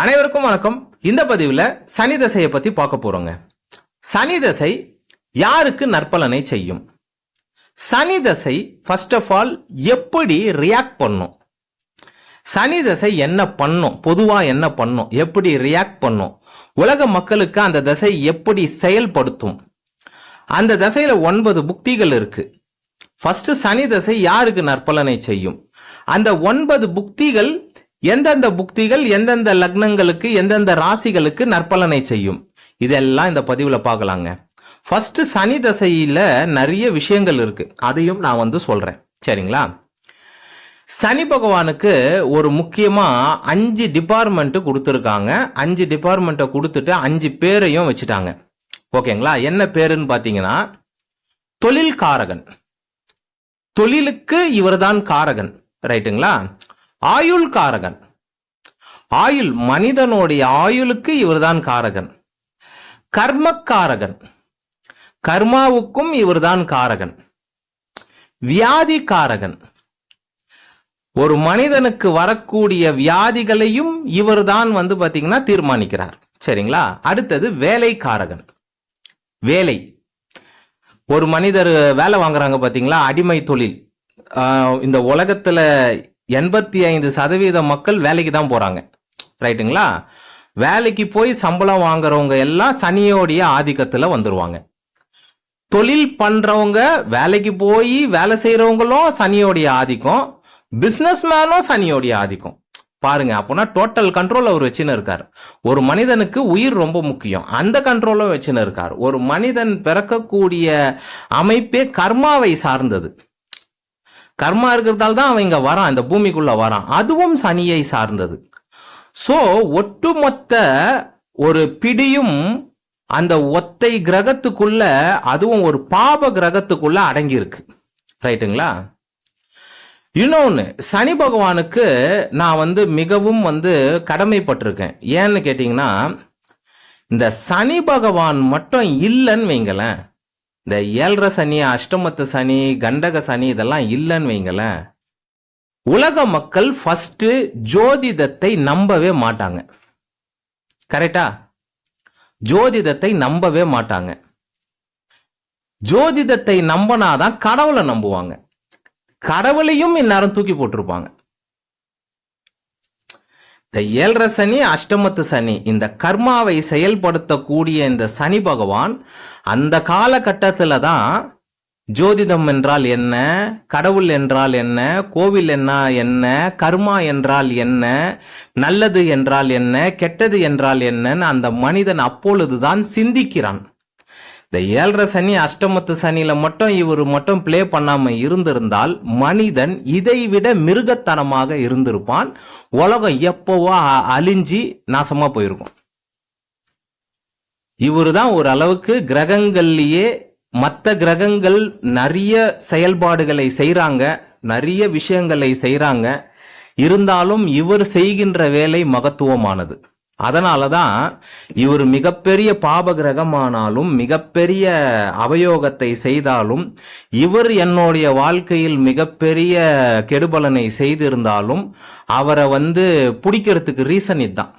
அனைவருக்கும் வணக்கம். இந்த பதிவில் சனி தசையை பத்தி பார்க்க போறோங்க. சனி தசை யாருக்கு நற்பலனை செய்யும்? சனி தசை ஃபர்ஸ்ட் ஆஃப் ஆல் எப்படி ரியாக்ட் பண்ணும்? சனி தசை என்ன பண்ணும்? பொதுவா என்ன பண்ணும்? எப்படி ரியாக்ட் பண்ணும்? உலக மக்களுக்கு அந்த தசை எப்படி செயல்படுத்தும்? அந்த தசையில 9 புக்திகள் இருக்கு. ஃபர்ஸ்ட் சனி தசை யாருக்கு நற்பலனை செய்யும்? அந்த 9 புக்திகள் எந்தெந்த புக்திகள் எந்தெந்த லக்னங்களுக்கு எந்தெந்த ராசிகளுக்கு நற்பலனை செய்யும்? இதெல்லாம் இந்த பதிவுல பார்க்கலாங்க. ஃபர்ஸ்ட் சனி தசையில நிறைய விஷயங்கள் இருக்கு, அதையும் நான் சொல்றேன். சரிங்களா? சனி பகவானுக்கு ஒரு முக்கியமா 5 டிபார்ட்மெண்ட் கொடுத்துருக்காங்க. 5 டிபார்ட்மெண்ட்டை கொடுத்துட்டு 5 பேரையும் வச்சுட்டாங்க. ஓகேங்களா? என்ன பேருன்னு பாத்தீங்கன்னா, தொழில் காரகன், தொழிலுக்கு இவர்தான் காரகன். ரைட்டுங்களா? ஆயுள் காரகன், ஆயுள் மனிதனுடைய ஆயுளுக்கு இவர்தான் காரகன். கர்மக்காரகன், கர்மாவுக்கும் இவர்தான் காரகன். வியாதி காரகன், ஒரு மனிதனுக்கு வரக்கூடிய வியாதிகளையும் இவர்தான் பாத்தீங்கன்னா தீர்மானிக்கிறார். சரிங்களா? அடுத்தது வேலை காரகன். வேலை, ஒரு மனிதர் வேலை வாங்குறாங்க பாத்தீங்களா, அடிமை தொழில். இந்த உலகத்துல 85% மக்கள் வேலைக்கு தான் போறாங்க. ரைட்டுங்களா? வேலைக்கு போய் சம்பளம் வாங்குறவங்க எல்லாம் சனியோடைய ஆதிக்கத்துல வந்துருவாங்க. தொழில் பண்றவங்க, வேலைக்கு போய் வேலை செய்யறவங்களும் சனியோடைய ஆதிக்கம், பிசினஸ் மேனும் சனியோடைய ஆதிக்கம். பாருங்க, அப்போனா டோட்டல் கண்ட்ரோல் அவர் வச்சுன்னு இருக்காரு. ஒரு மனிதனுக்கு உயிர் ரொம்ப முக்கியம், அந்த கண்ட்ரோலும் வச்சுன்னு இருக்காரு. ஒரு மனிதன் பிறக்கக்கூடிய அமைப்பே கர்மாவை சார்ந்தது. கர்மா இருக்கிறதால தான் அவன் இங்க வரான், இந்த பூமிக்குள்ள வரான். அதுவும் சனியை சார்ந்தது. சோ ஒட்டுமொத்த ஒரு பிடியும் அந்த ஒத்தை கிரகத்துக்குள்ள, அதுவும் ஒரு பாப கிரகத்துக்குள்ள அடங்கி இருக்கு. ரைட்டுங்களா? இன்னொன்னு, சனி பகவானுக்கு நான் மிகவும் கடமைப்பட்டிருக்கேன். ஏன்னு கேட்டீங்கன்னா, இந்த சனி பகவான் மட்டும் இல்லைன்னு வைங்களேன், இந்த 7 சனி, அஷ்டமத்து சனி, கண்டக சனி இதெல்லாம் இல்லைன்னு வைங்களேன், உலக மக்கள் ஃபர்ஸ்ட் ஜோதிடத்தை நம்பவே மாட்டாங்க. கரெக்டா? ஜோதிடத்தை நம்பவே மாட்டாங்க. ஜோதிடத்தை நம்பினாதான் கடவுளை நம்புவாங்க. கடவுளையும் இந்நேரம் தூக்கி போட்டிருப்பாங்க. இந்த 7 சனி, அஷ்டமத்து சனி, இந்த கர்மாவை செயல்படுத்தக்கூடிய இந்த சனி பகவான் அந்த காலகட்டத்தில் தான் ஜோதிடம் என்றால் என்ன, கடவுள் என்றால் என்ன, கோவில் என்ன, கர்மா என்றால் என்ன, நல்லது என்றால் என்ன, கெட்டது என்றால் என்னன்னு அந்த மனிதன் அப்பொழுதுதான் சிந்திக்கிறான். இந்த 7 சனி, அஷ்டமத்து சனியில மட்டும் இவர் மட்டும் பிளே பண்ணாம இருந்திருந்தால் மனிதன் இதைவிட மிருகத்தனமாக இருந்திருப்பான். உலகம் எப்பவோ அழிஞ்சி நாசமா போயிருக்கும். இவரு தான் ஒரு அளவுக்கு கிரகங்கள்லயே, மற்ற கிரகங்கள் நிறைய செயல்பாடுகளை செய்யறாங்க, நிறைய விஷயங்களை செய்யறாங்க. இருந்தாலும் இவர் செய்கின்ற வேலை மகத்துவமானது. அதனாலதான் இவர் மிகப்பெரிய பாப கிரகமானாலும், மிகப்பெரிய அவயோகத்தை செய்தாலும், இவர் என்னுடைய வாழ்க்கையில் மிகப்பெரிய கெடுபலனை செய்திருந்தாலும் அவரை பிடிக்கிறதுக்கு ரீசன் இதுதான்.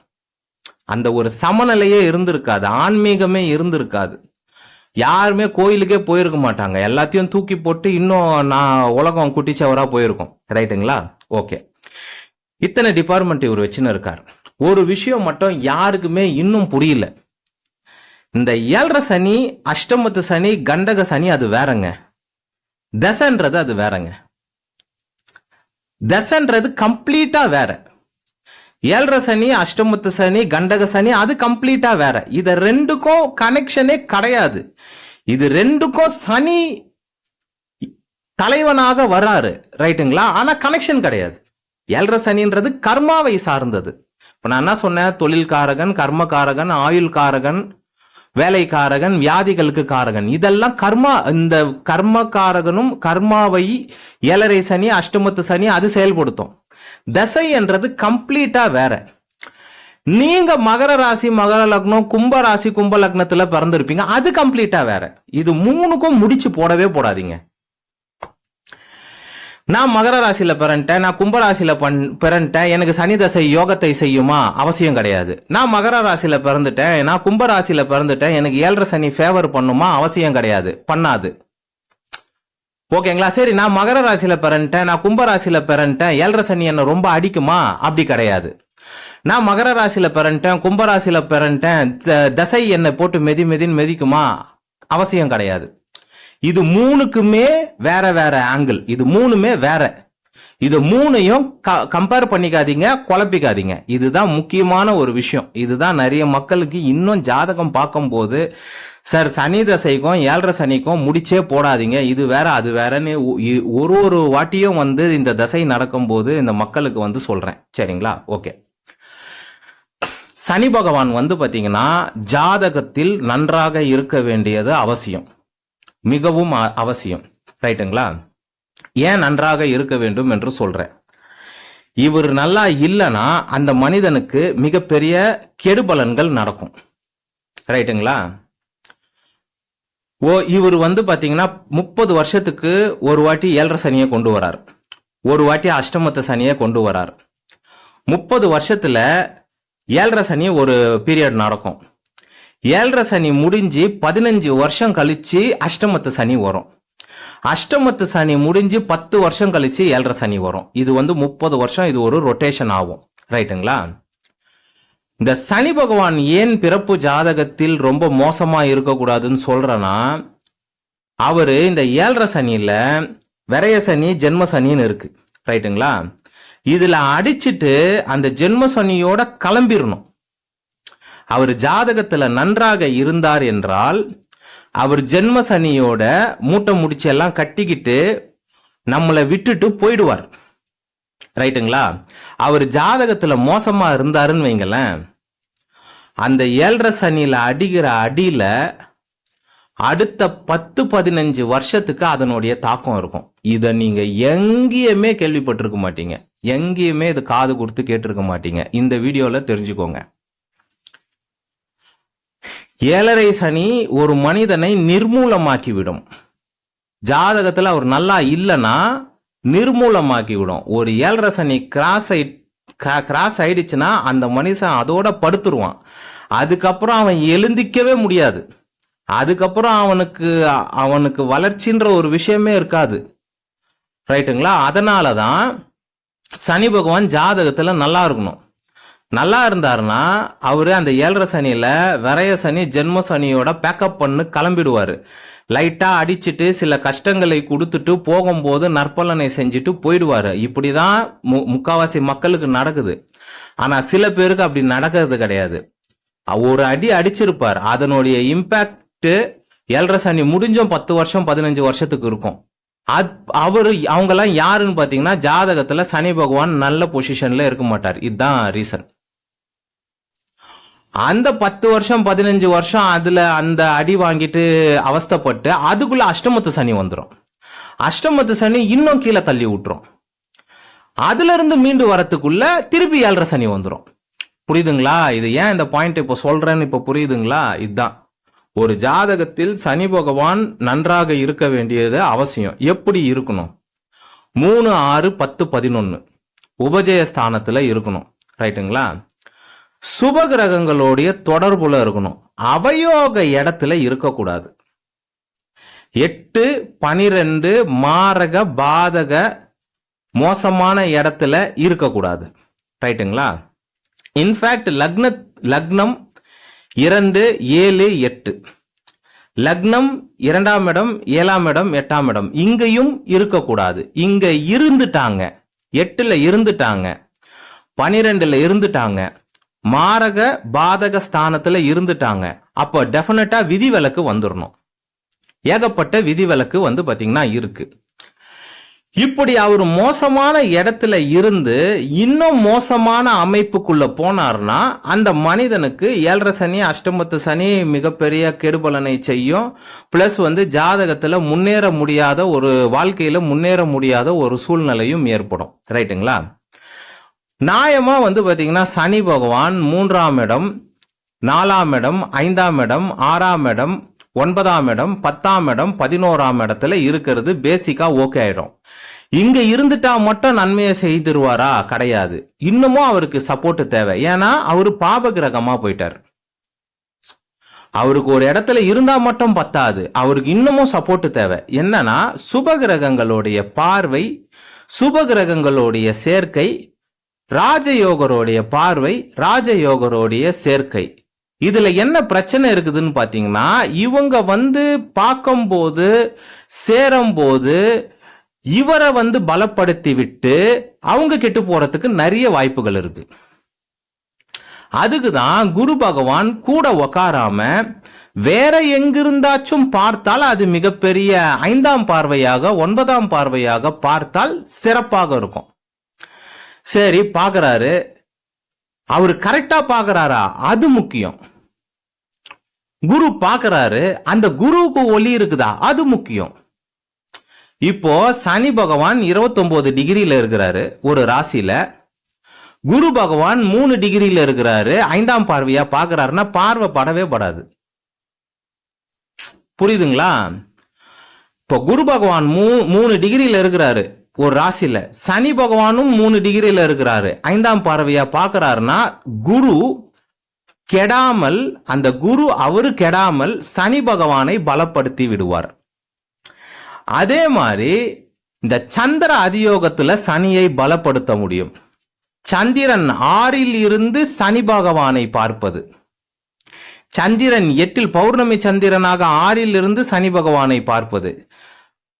அந்த ஒரு சமநிலையே இருந்திருக்காது, ஆன்மீகமே இருந்திருக்காது. யாருமே கோயிலுக்கே போயிருக்க மாட்டாங்க, எல்லாத்தையும் தூக்கி போட்டு இன்னும் நான் உலகம் குட்டிச்சவரா போயிருக்கோம். ரைட்டுங்களா? ஓகே, இத்தனை டிபார்ட்மெண்ட் இவர் வச்சுன்னு இருக்கார். ஒரு விஷயம் மட்டும் யாருக்குமே இன்னும் புரியல. இந்த 7 சனி, அஷ்டமத்து சனி, கண்டக சனி அது வேறங்க. தசைன்றது அது வேறங்க. தசைன்றது கம்ப்ளீட்டா வேற. 7 சனி, அஷ்டமத்து சனி, கண்டக சனி அது கம்ப்ளீட்டா வேற. இது ரெண்டுக்கும் கனெக்ஷனே கிடையாது. இது ரெண்டுக்கும் சனி தலைவனாக வராரு. ரைட்டுங்களா? ஆனா கனெக்ஷன் கிடையாது. 7 சனின்றது கர்மாவை சார்ந்தது. இப்ப நான் என்ன சொன்னேன்? தொழில் காரகன், கர்ம காரகன், ஆயுள் காரகன், வேலை காரகன், வியாதிகளுக்கு காரகன். இதெல்லாம் கர்மா. இந்த கர்ம காரகனும் கர்மாவை 7 சனி, அஷ்டமத்து சனி அது செயல்படுத்தும். தசை என்றது கம்ப்ளீட்டா வேற. நீங்க மகர ராசி, மகர லக்னம், கும்ப ராசி, கும்ப லக்னத்துல பிறந்திருப்பீங்க, அது கம்ப்ளீட்டா வேற. இது 3க்கும் முடிச்சு போடவே போடாதீங்க. நான் மகர ராசியில பிறன்ட்டேன், நான் கும்பராசியில பிறன்ட்டேன், எனக்கு சனி தசை யோகத்தை செய்யுமா? அவசியம் கிடையாது. நான் மகர ராசியில பிறந்துட்டேன், நான் கும்பராசியில பிறந்துட்டேன், எனக்கு 7.5 சனி ஃபேவர் பண்ணுமா? அவசியம் கிடையாது, பண்ணாது. ஓகேங்களா? சரி, நான் மகர ராசியில பிறன்ட்டேன், நான் கும்பராசியில பிறன்ட்டேன், 7.5 சனி என்ன ரொம்ப அடிக்குமா? அப்படி கிடையாது. நான் மகர ராசியில பிறன்ட்டேன், கும்பராசியில பிறன்ட்டேன், தசை என்னை போட்டு மெதின்னு மெதிக்குமா? அவசியம் கிடையாது. இது மூணுக்குமே வேற வேற ஆங்கிள். இது மூணுமே வேற. இது மூணையும் கம்பேர் பண்ணிக்காதீங்க, குழப்பிக்காதீங்க. இதுதான் முக்கியமான ஒரு விஷயம். இதுதான் நிறைய மக்களுக்கு இன்னும் ஜாதகம் பார்க்கும்போது, சார் சனி தசைக்கும் 7.5 சனிக்கும் முடிச்சே போடாதீங்க, இது வேற அது வேறன்னு ஒரு வாட்டியும் இந்த தசை நடக்கும்போது இந்த மக்களுக்கு சொல்றேன். சரிங்களா? ஓகே. சனி பகவான் பாத்தீங்கன்னா ஜாதகத்தில் நன்றாக இருக்க வேண்டியது அவசியம், மிகவும் அவசியம். ரைட்டுங்களா? ஏன் நன்றாக இருக்க வேண்டும் என்று சொல்றேன். இவர் நல்லா இல்லைன்னா அந்த மனிதனுக்கு மிகப்பெரிய கெடுபலன்கள் நடக்கும். ரைட்டுங்களா? இவர் பாத்தீங்கன்னா 30 வருஷத்துக்கு ஒரு வாட்டி 7.5 சனியை கொண்டு வரார், ஒரு வாட்டி அஷ்டமத்து சனியை கொண்டு வரார். 30 வருஷத்துல 7.5 சனி ஒரு பீரியட் நடக்கும். 7.5 சனி முடிஞ்சு 15 வருஷம் கழிச்சு அஷ்டமத்து சனி வரும். அஷ்டமத்து சனி முடிஞ்சு 10 வருஷம் கழிச்சு 7.5 சனி வரும். இது 30 வருஷம் இது ஒரு ரொட்டேஷன் ஆகும். ரைட்டுங்களா? இந்த சனி பகவான் ஏன் பிறப்பு ஜாதகத்தில் ரொம்ப மோசமா இருக்கக்கூடாதுன்னு சொல்றேன்னா, அவரு இந்த 7.5 சனியில விரய சனி ஜென்ம சனின்னு இருக்கு. ரைட்டுங்களா? இதுல அடிச்சிட்டு அந்த ஜென்ம சனியோட கிளம்பிடணும். அவர் ஜாதகத்துல நன்றாக இருந்தார் என்றால் அவர் ஜென்ம சனியோட மூட்டை முடிச்சு எல்லாம் கட்டிக்கிட்டு நம்மளை விட்டுட்டு போயிடுவார். ரைட்டுங்களா? அவர் ஜாதகத்துல மோசமா இருந்தாருன்னு வைங்களேன், அந்த 7.5 சனியில அடிக்கிற அடியில அடுத்த 10-15 வருஷத்துக்கு அதனுடைய தாக்கம் இருக்கும். இத நீங்க எங்கேயுமே கேள்விப்பட்டிருக்க மாட்டீங்க, எங்கேயுமே இது காது கொடுத்து கேட்டிருக்க மாட்டீங்க. இந்த வீடியோல தெரிஞ்சுக்கோங்க. 7.5 சனி ஒரு மனிதனை நிர்மூலமாக்கி விடும். ஜாதகத்துல அவர் நல்லா இல்லைன்னா நிர்மூலமாக்கி விடும். ஒரு 7.5 சனி கிராஸ் ஆயிடுச்சுன்னா அந்த மனுஷன் அதோட படுத்துருவான். அதுக்கப்புறம் அவன் எழுந்திக்கவே முடியாது. அதுக்கப்புறம் அவனுக்கு வளர்ச்சின்ற ஒரு விஷயமே இருக்காது. ரைட்டுங்களா? அதனாலதான் சனி பகவான் ஜாதகத்துல நல்லா இருக்கணும். நல்லா இருந்தாருன்னா அவரு அந்த 7.5 சனியில விரய சனி ஜென்ம சனியோட பேக்கப் பண்ணு கிளம்பிடுவாரு. லைட்டா அடிச்சுட்டு சில கஷ்டங்களை கொடுத்துட்டு போகும்போது நற்பலனை செஞ்சுட்டு போயிடுவாரு. இப்படிதான் முக்காவாசி மக்களுக்கு நடக்குது. ஆனா சில பேருக்கு அப்படி நடக்கிறது கிடையாது. ஒரு அடி அடிச்சிருப்பார், அதனுடைய இம்பாக்ட் 7.5 சனி முடிஞ்சும் 10 வருஷம் 15 வருஷத்துக்கு இருக்கும். அவங்கெல்லாம் யாருன்னு பாத்தீங்கன்னா ஜாதகத்துல சனி பகவான் நல்ல பொசிஷன்ல இருக்க மாட்டார். இதுதான் ரீசன். அந்த 10 வருஷம் 15 வருஷம் அதுல அந்த அடி வாங்கிட்டு அவஸ்தைப்பட்டு அதுக்குள்ள அஷ்டமத்து சனி வந்துடும். அஷ்டமத்து சனி இன்னும் கீழே தள்ளி விட்டுரும். அதுல இருந்து மீண்டு வரத்துக்குள்ள திருப்பி 7.5 சனி வந்துடும். புரியுதுங்களா? இது ஏன் இந்த பாயிண்ட் இப்ப சொல்றேன்னு இப்ப புரியுதுங்களா? இதுதான் ஒரு ஜாதகத்தில் சனி பகவான் நன்றாக இருக்க வேண்டியது அவசியம். எப்படி இருக்கணும்? 3, 6, 10, 11 உபஜய ஸ்தானத்துல இருக்கணும். ரைட்டுங்களா? சுப கிரகங்களுடைய தொடர்புல இருக்கணும். அவயோக இடத்துல இருக்கக்கூடாது. 8, 12 மாரக பாதக மோசமான இடத்துல இருக்கக்கூடாது. ரைட்டுங்களா? இன்ஃபேக்ட் லக்னம் 2, 7, 8 லக்னம் 2ஆம் இடம் 7ஆம் இடம் 8ஆம் இடம் இங்கேயும் இருக்கக்கூடாது. இங்க இருந்துட்டாங்க, 8ல இருந்துட்டாங்க, 12ல இருந்துட்டாங்க, மாரக பாதக ஸ்தானத்துல இருந்துட்டாங்க. அப்போ டெஃபினட்டா விதிவிலக்கு வந்துடணும். ஏகப்பட்ட விதிவிலக்கு பாத்தீங்கன்னா இருக்கு. இப்படி அவர் மோசமான இடத்துல இருந்து இன்னும் மோசமான அமைப்புக்குள்ள போனார்னா அந்த மனிதனுக்கு 7.5 சனி அஷ்டமத்து சனி மிகப்பெரிய கெடுபலனை செய்யும். பிளஸ் ஜாதகத்துல முன்னேற முடியாத ஒரு வாழ்க்கையில முன்னேற முடியாத ஒரு சூழ்நிலையும் ஏற்படும். ரைட்டுங்களா? நியாயமா பாத்தீங்கன்னா சனி பகவான் 3ஆம் இடம் 4ஆம் இடம் 5ஆம் இடம் 6ஆம் இடம் 9ஆம் இடம் 10ஆம் இடம் 11ஆம் இடத்துல இருக்கிறது பேசிக்கா ஓகே ஆயிடும். இங்க இருந்துட்டா மட்டும் நன்மையை செய்திருவாரா? கிடையாது. இன்னமும் அவருக்கு சப்போர்ட் தேவை. ஏன்னா அவரு பாப கிரகமா போயிட்டார். அவருக்கு ஒரு இடத்துல இருந்தா மட்டும் பத்தாது, அவருக்கு இன்னமும் சப்போர்ட் தேவை. என்னன்னா சுப கிரகங்களுடைய பார்வை, சுப கிரகங்களுடைய சேர்க்கை, ராஜயோகருடைய பார்வை, ராஜயோகருடைய சேர்க்கை. இதுல என்ன பிரச்சனை இருக்குதுன்னு பாத்தீங்கன்னா, இவங்க பார்க்கும்போது சேரும்போது இவரை பலப்படுத்தி விட்டு அவங்க கெட்டு போறதுக்கு நிறைய வாய்ப்புகள் இருக்கு. அதுக்குதான் குரு பகவான் கூட உக்காராம வேற எங்கிருந்தாச்சும் பார்த்தால் அது மிகப்பெரிய 5ஆம் பார்வையாக 9ஆம் பார்வையாக பார்த்தால் சிறப்பாக இருக்கும். சரி, பாக்குறாரு, அவரு கரெக்டா பாக்குறாரா? அது முக்கியம். குரு பாக்குறாரு, அந்த குருவுக்கு ஒளி இருக்குதா? அது முக்கியம். இப்போ சனி பகவான் 29 டிகிரியில இருக்கிறாரு ஒரு ராசியில. குரு பகவான் 3 டிகிரியில இருக்கிறாரு. 5ஆம் பார்வையா பாக்குறாருன்னா பார்வை படவே படாது. புரியுதுங்களா? இப்போ குரு பகவான் 3 டிகிரியில இருக்கிறாரு ஒரு ராசியில, சனி பகவானும் 3 டிகிரியில இருக்கிறாரு. 5ஆம் பார்வையா பாக்குறாருன்னா குரு கெடாமல், அந்த குரு அவரு கெடாமல் சனி பகவானை பலப்படுத்தி விடுவார். அதே மாதிரி இந்த சந்திர அதியோகத்துல சனியை பலப்படுத்த முடியும். சந்திரன் 6ல் இருந்து சனி பகவானை பார்ப்பது, சந்திரன் 8ல் பௌர்ணமி சந்திரனாக 6ல் இருந்து சனி பகவானை பார்ப்பது,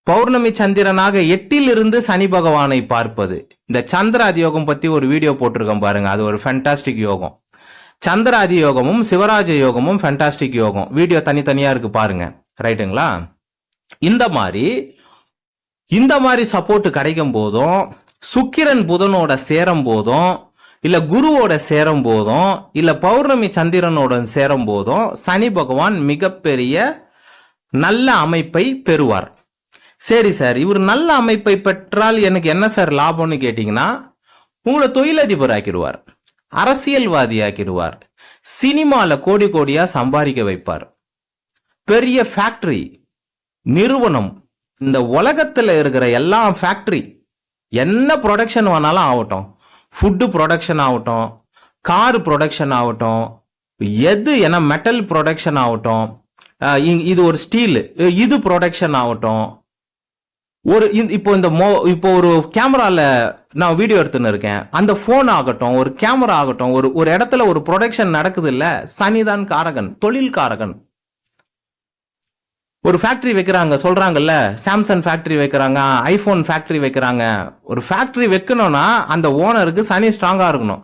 பௌர்ணமி சந்திரனாக 8ல் இருந்து சனி பகவானை பார்ப்பது. இந்த சந்திர அதியோகம் பத்தி ஒரு வீடியோ போட்டிருக்கேன் பாருங்க, அது ஒரு ஃபேண்டாஸ்டிக் யோகம். சந்திர அதியோகமும் சிவராஜ யோகமும் ஃபேண்டாஸ்டிக் யோகம். வீடியோ தனித்தனியா இருக்கு பாருங்க, ரைட்டுங்களா? இந்த மாதிரி சப்போர்ட் கிடைக்கும் போதும், சுக்கிரன் புதனோட சேரும் போதும், இல்ல குருவோட சேரும் போதும், இல்ல பௌர்ணமி சந்திரனோட சேரும் போதும் சனி பகவான் மிகப்பெரிய நல்ல அமைப்பை பெறுவார். சரி சார், இவர் நல்ல அமைப்பை பெற்றால் எனக்கு என்ன சார் லாபம்னு கேட்டீங்கன்னா, உங்களை தொழிலதிபர் ஆக்கிடுவார், அரசியல்வாதி ஆக்கிடுவார், சினிமால கோடி கோடியா சம்பாதிக்க வைப்பார், பெரிய ஃபேக்டரி நிறுவனம், இந்த உலகத்துல இருக்கிற எல்லா ஃபேக்டரி என்ன ப்ரொடக்ஷன் வேணாலும் ஆகட்டும், ஃபுட்டு ப்ரொடக்ஷன் ஆகட்டும், கார் ப்ரொடக்ஷன் ஆகட்டும், எது என்ன மெட்டல் ப்ரொடக்ஷன் ஆகட்டும், இது ஒரு ஸ்டீல், இது ப்ரொடக்ஷன் ஆகட்டும், இப்போ ஒரு கேமரால நான் வீடியோ எடுத்துன்னு இருக்கேன், அந்த போன் ஆகட்டும், ஒரு கேமரா ஆகட்டும், ஒரு இடத்துல ஒரு ப்ரொடக்ஷன் நடக்குது இல்ல, சனிதான் காரகன், தொழில் காரகன். ஒரு ஃபேக்டரி வைக்கிறாங்க சொல்றாங்கல்ல, சாம்சங் ஃபேக்டரி வைக்கிறாங்க, ஐபோன் ஃபேக்டரி வைக்கிறாங்க. ஒரு ஃபேக்டரி வைக்கணும்னா அந்த ஓனருக்கு சனி ஸ்ட்ராங்கா இருக்கணும்,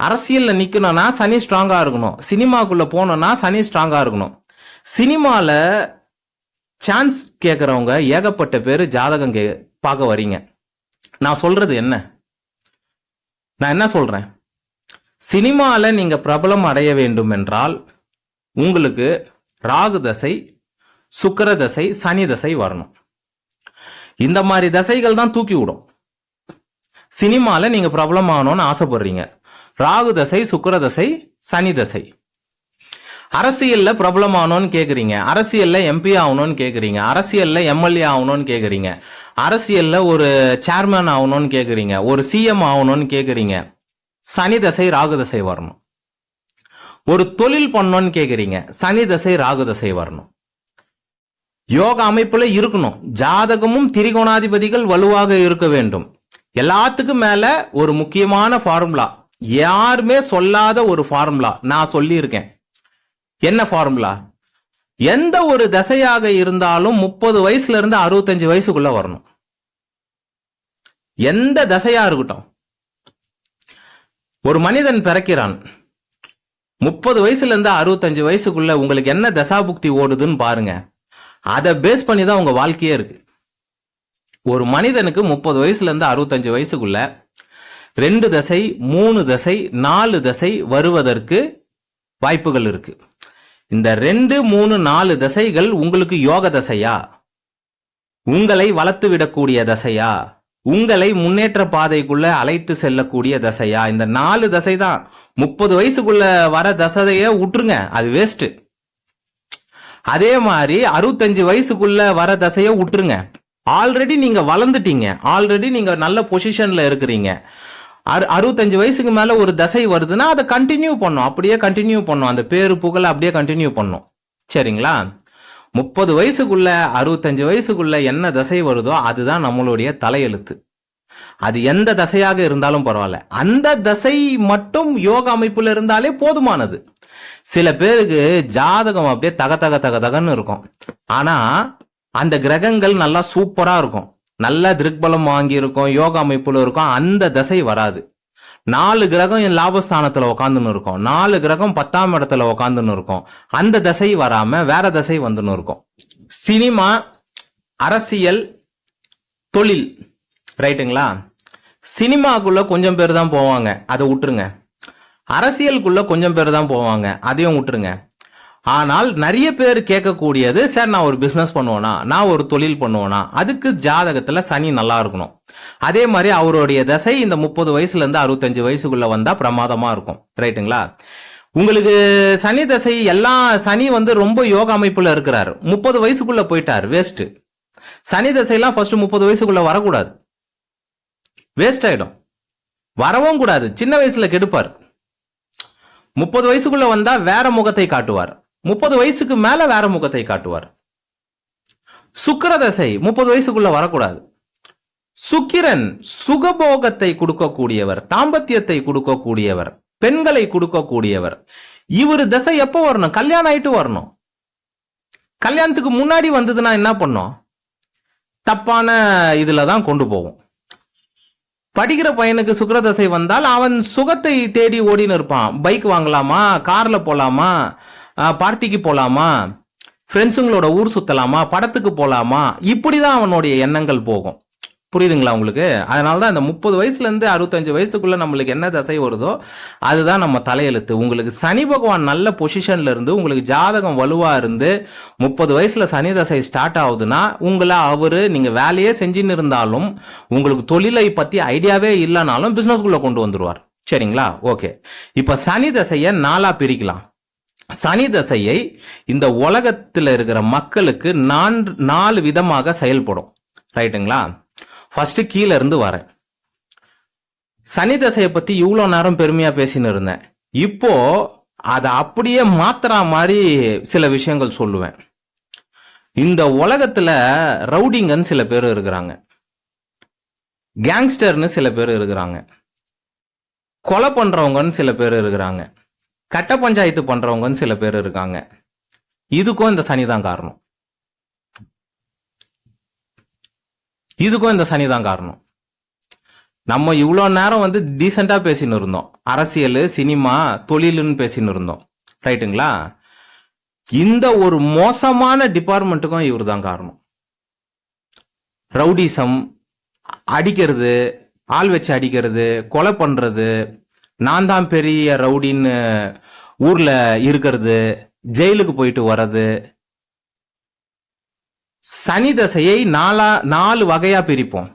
அரசியல்ல நிக்கணும்னா சனி ஸ்ட்ராங்கா இருக்கணும், சினிமாக்குள்ள போனோம்னா சனி ஸ்ட்ராங்கா இருக்கணும். சினிமால சான்ஸ் கேட்கறவங்க ஏகப்பட்ட பேர் ஜாதகம் பார்க்க வரீங்க. நான் சொல்றது என்ன, நான் என்ன சொல்றேன், சினிமால நீங்க பிரபலம் அடைய வேண்டும் என்றால் உங்களுக்கு ராகு தசை, சுக்கிர தசை, சனி தசை வரணும். இந்த மாதிரி தசைகள் தான் தூக்கி விடும். சினிமால நீங்க பிரபலம் ஆகணும்னு ஆசைப்படுறீங்க, ராகு தசை, சுக்கிர தசை, சனி தசை. அரசியல்ல பிரபலம் ஆகணும்னு கேக்குறீங்க, அரசியல்ல எம்பி ஆகணும்னு கேக்குறீங்க, அரசியல்ல எம்எல்ஏ ஆகணும்னு கேக்குறீங்க, அரசியல்ல ஒரு சேர்மன் ஆகணும்னு கேக்குறீங்க, ஒரு சிஎம் ஆகணும்னு கேக்குறீங்க, சனி தசை ராகு தசை வரணும். ஒரு தொழில் பண்ணணும்னு கேக்குறீங்க, சனி தசை ராகு தசை வரணும். யோக அமைப்புல இருக்கணும், ஜாதகமும் திரிகோணாதிபதிகள் வலுவாக இருக்க வேண்டும். எல்லாத்துக்கும் மேல ஒரு முக்கியமான ஃபார்முலா, யாருமே சொல்லாத ஒரு ஃபார்முலா நான் சொல்லி இருக்கேன். என்ன ஃபார்முலா? எந்த ஒரு தசையாக இருந்தாலும் 30 வயசுல இருந்து 65 வயசுக்குள்ள வரணும். எந்த தசையா இருக்கட்டும், ஒரு மனிதன் பிறக்கிறான், 30 வயசுல இருந்து 65 வயசுக்குள்ள உங்களுக்கு என்ன தசாபுக்தி ஓடுதுன்னு பாருங்க. அதை பேஸ் பண்ணி தான் உங்க வாழ்க்கையே இருக்கு. ஒரு மனிதனுக்கு 30 வயசுல இருந்து 65 வயசுக்குள்ள 2 தசை, 3 தசை, 4 தசை வருவதற்கு வாய்ப்புகள் இருக்கு. இந்த 2, 3, 4 தசைகள் உங்களுக்கு யோக தசையா, உங்களை வளர்த்து விடக்கூடிய தசையா, உங்களை முன்னேற்ற பாதைக்குள்ள அழைத்து செல்லக்கூடிய தசையா? இந்த 4 தசை தான். 30 வயசுக்குள்ள வர தசைய விட்டுருங்க, அது வேஸ்ட். அதே மாதிரி 65 வயசுக்குள்ள வர தசைய விட்டுருங்க, ஆல்ரெடி நீங்க வளர்ந்துட்டீங்க, ஆல்ரெடி நீங்க நல்ல பொசிஷன்ல இருக்கிறீங்க. 65 வயசுக்கு மேல ஒரு தசை வருதுன்னா அதை கண்டினியூ பண்ணும், அப்படியே கண்டினியூ பண்ணும், அந்த பேரு புகழ அப்படியே கண்டினியூ பண்ணும். சரிங்களா? 30 வயசுக்குள்ள 65 வயசுக்குள்ள என்ன தசை வருதோ அதுதான் நம்மளுடைய தலையெழுத்து. அது எந்த தசையாக இருந்தாலும் பரவாயில்ல, அந்த தசை மட்டும் யோக அமைப்புல இருந்தாலே போதுமானது. சில பேருக்கு ஜாதகம் அப்படியே தக தக தக தகன்னு இருக்கும், ஆனா அந்த கிரகங்கள் நல்லா சூப்பரா இருக்கும், நல்ல திருக்பலம் வாங்கி இருக்கும், யோக அமைப்புல இருக்கும், அந்த தசை வராது. 4 கிரகம் என் லாபஸ்தானத்துல உக்காந்துன்னு இருக்கும், 4 கிரகம் 10ஆம் இடத்துல உக்காந்துன்னு இருக்கும், அந்த தசை வராம வேற தசை வந்துன்னு இருக்கும். சினிமா, அரசியல், தொழில், ரைட்டுங்களா? சினிமாக்குள்ள கொஞ்சம் பேர் தான் போவாங்க, அதை விட்டுருங்க. அரசியலுக்குள்ள கொஞ்சம் பேர் தான் போவாங்க, அதையும் விட்டுருங்க. ஆனால் நிறைய பேர் கேட்கக்கூடியது, சார் நான் ஒரு பிசினஸ் பண்ணுவேனா, நான் ஒரு தொழில் பண்ணுவேனா, அதுக்கு ஜாதகத்துல சனி நல்லா இருக்கணும். அதே மாதிரி அவருடைய தசை இந்த 30 வயசுல இருந்து 65 வயசுக்குள்ள வந்தா பிரமாதமா இருக்கும், ரைட்டுங்களா? உங்களுக்கு சனி தசை எல்லாம், சனி ரொம்ப யோக அமைப்புல இருக்கிறாரு, 30 வயசுக்குள்ள போயிட்டார், வேஸ்ட். சனி தசையெல்லாம் ஃபர்ஸ்ட் 30 வயசுக்குள்ள வரக்கூடாது, வேஸ்ட் ஆயிடும். வரவும் கூடாது, சின்ன வயசுல கெடுப்பார். 30 வயசுக்குள்ள வந்தா வேற முகத்தை காட்டுவார், 30 வயசுக்கு மேல வேற முகத்தை காட்டுவார். சுக்கிர தசை 30 வயசுக்குள்ள வரக்கூடாது. சுக்கிரன் சுகபோகத்தை கொடுக்கக்கூடியவர், தாம்பத்தியத்தை கொடுக்கக்கூடியவர், பெண்களை கொடுக்கக்கூடியவர். இவரு தசை எப்போ வரணும்? கல்யாணம் ஆயிட்டு வரணும். கல்யாணத்துக்கு முன்னாடி வந்ததுன்னா என்ன பண்ணும்? தப்பான இதுல தான் கொண்டு போகும். படிக்கிற பையனுக்கு சுக்கிரதசை வந்தால் அவன் சுகத்தை தேடி ஓடின்னு இருப்பான். பைக் வாங்கலாமா, கார்ல போலாமா, பார்ட்டிக்கு போலாமா, ஃப்ரெண்ட்ஸுங்களோட ஊர் சுத்தலாமா, படத்துக்கு போலாமா, இப்படிதான் அவனுடைய எண்ணங்கள் போகும். புரியுதுங்களா உங்களுக்கு? அதனால தான் இந்த 30 வயசுல இருந்து 65 வயசுக்குள்ள நம்மளுக்கு என்ன தசை வருதோ அதுதான் நம்ம தலையெழுத்து. உங்களுக்கு சனி பகவான் நல்ல பொசிஷன்ல இருந்து, உங்களுக்கு ஜாதகம் வலுவா இருந்து 30 வயசுல சனி தசை ஸ்டார்ட் ஆகுதுன்னா, உங்களை அவரு நீங்க வேலையே செஞ்சுன்னு இருந்தாலும், உங்களுக்கு தொழிலை பத்தி ஐடியாவே இல்லைனாலும் பிசினஸ்குள்ள கொண்டு வந்துருவார். சரிங்களா? ஓகே, இப்ப சனி தசையை 4ஆ பிரிக்கலாம். சனி தசையை இந்த உலகத்தில் இருக்கிற மக்களுக்கு 4 விதமாக செயல்படும், ரைட்டுங்களா? ஃபர்ஸ்ட் கீழ இருந்து வரேன். சனி தசையை பத்தி இவ்வளோ நேரம் பெருமையா பேசின்னு இருந்தேன். இப்போ அதை அப்படியே மாத்திரா மாதிரி சில விஷயங்கள் சொல்லுவேன். இந்த உலகத்துல ரவுடிங்கன்னு சில பேர் இருக்கிறாங்க, கேங்ஸ்டர்னு சில பேர் இருக்கிறாங்க, கொலை பண்றவங்கன்னு சில பேர் இருக்கிறாங்க, கட்ட பஞ்சாயத்து பண்றவங்கன்னு சில பேர் இருக்காங்க. இதுக்கும் இந்த சனி தான் காரணம், இதுக்கும் இந்த சனி தான் காரணம். நம்ம இவ்வளோ நேரம் டீசெண்டா பேசின்னு இருந்தோம், அரசியல், சினிமா, தொழிலுன்னு பேசின்னு இருந்தோம், ரைட்டுங்களா? இந்த ஒரு மோசமான டிபார்ட்மெண்ட்டுக்கும் இவர் தான் காரணம். ரவுடிசம், அடிக்கிறது, ஆள் வச்சு அடிக்கிறது, கொலை பண்றது, நான் தான் பெரிய ரவுடின்னு ஊர்ல இருக்கிறது, ஜெயிலுக்கு போயிட்டு வர்றது. சனி தசையை 4 வகையா பிரிப்போம்.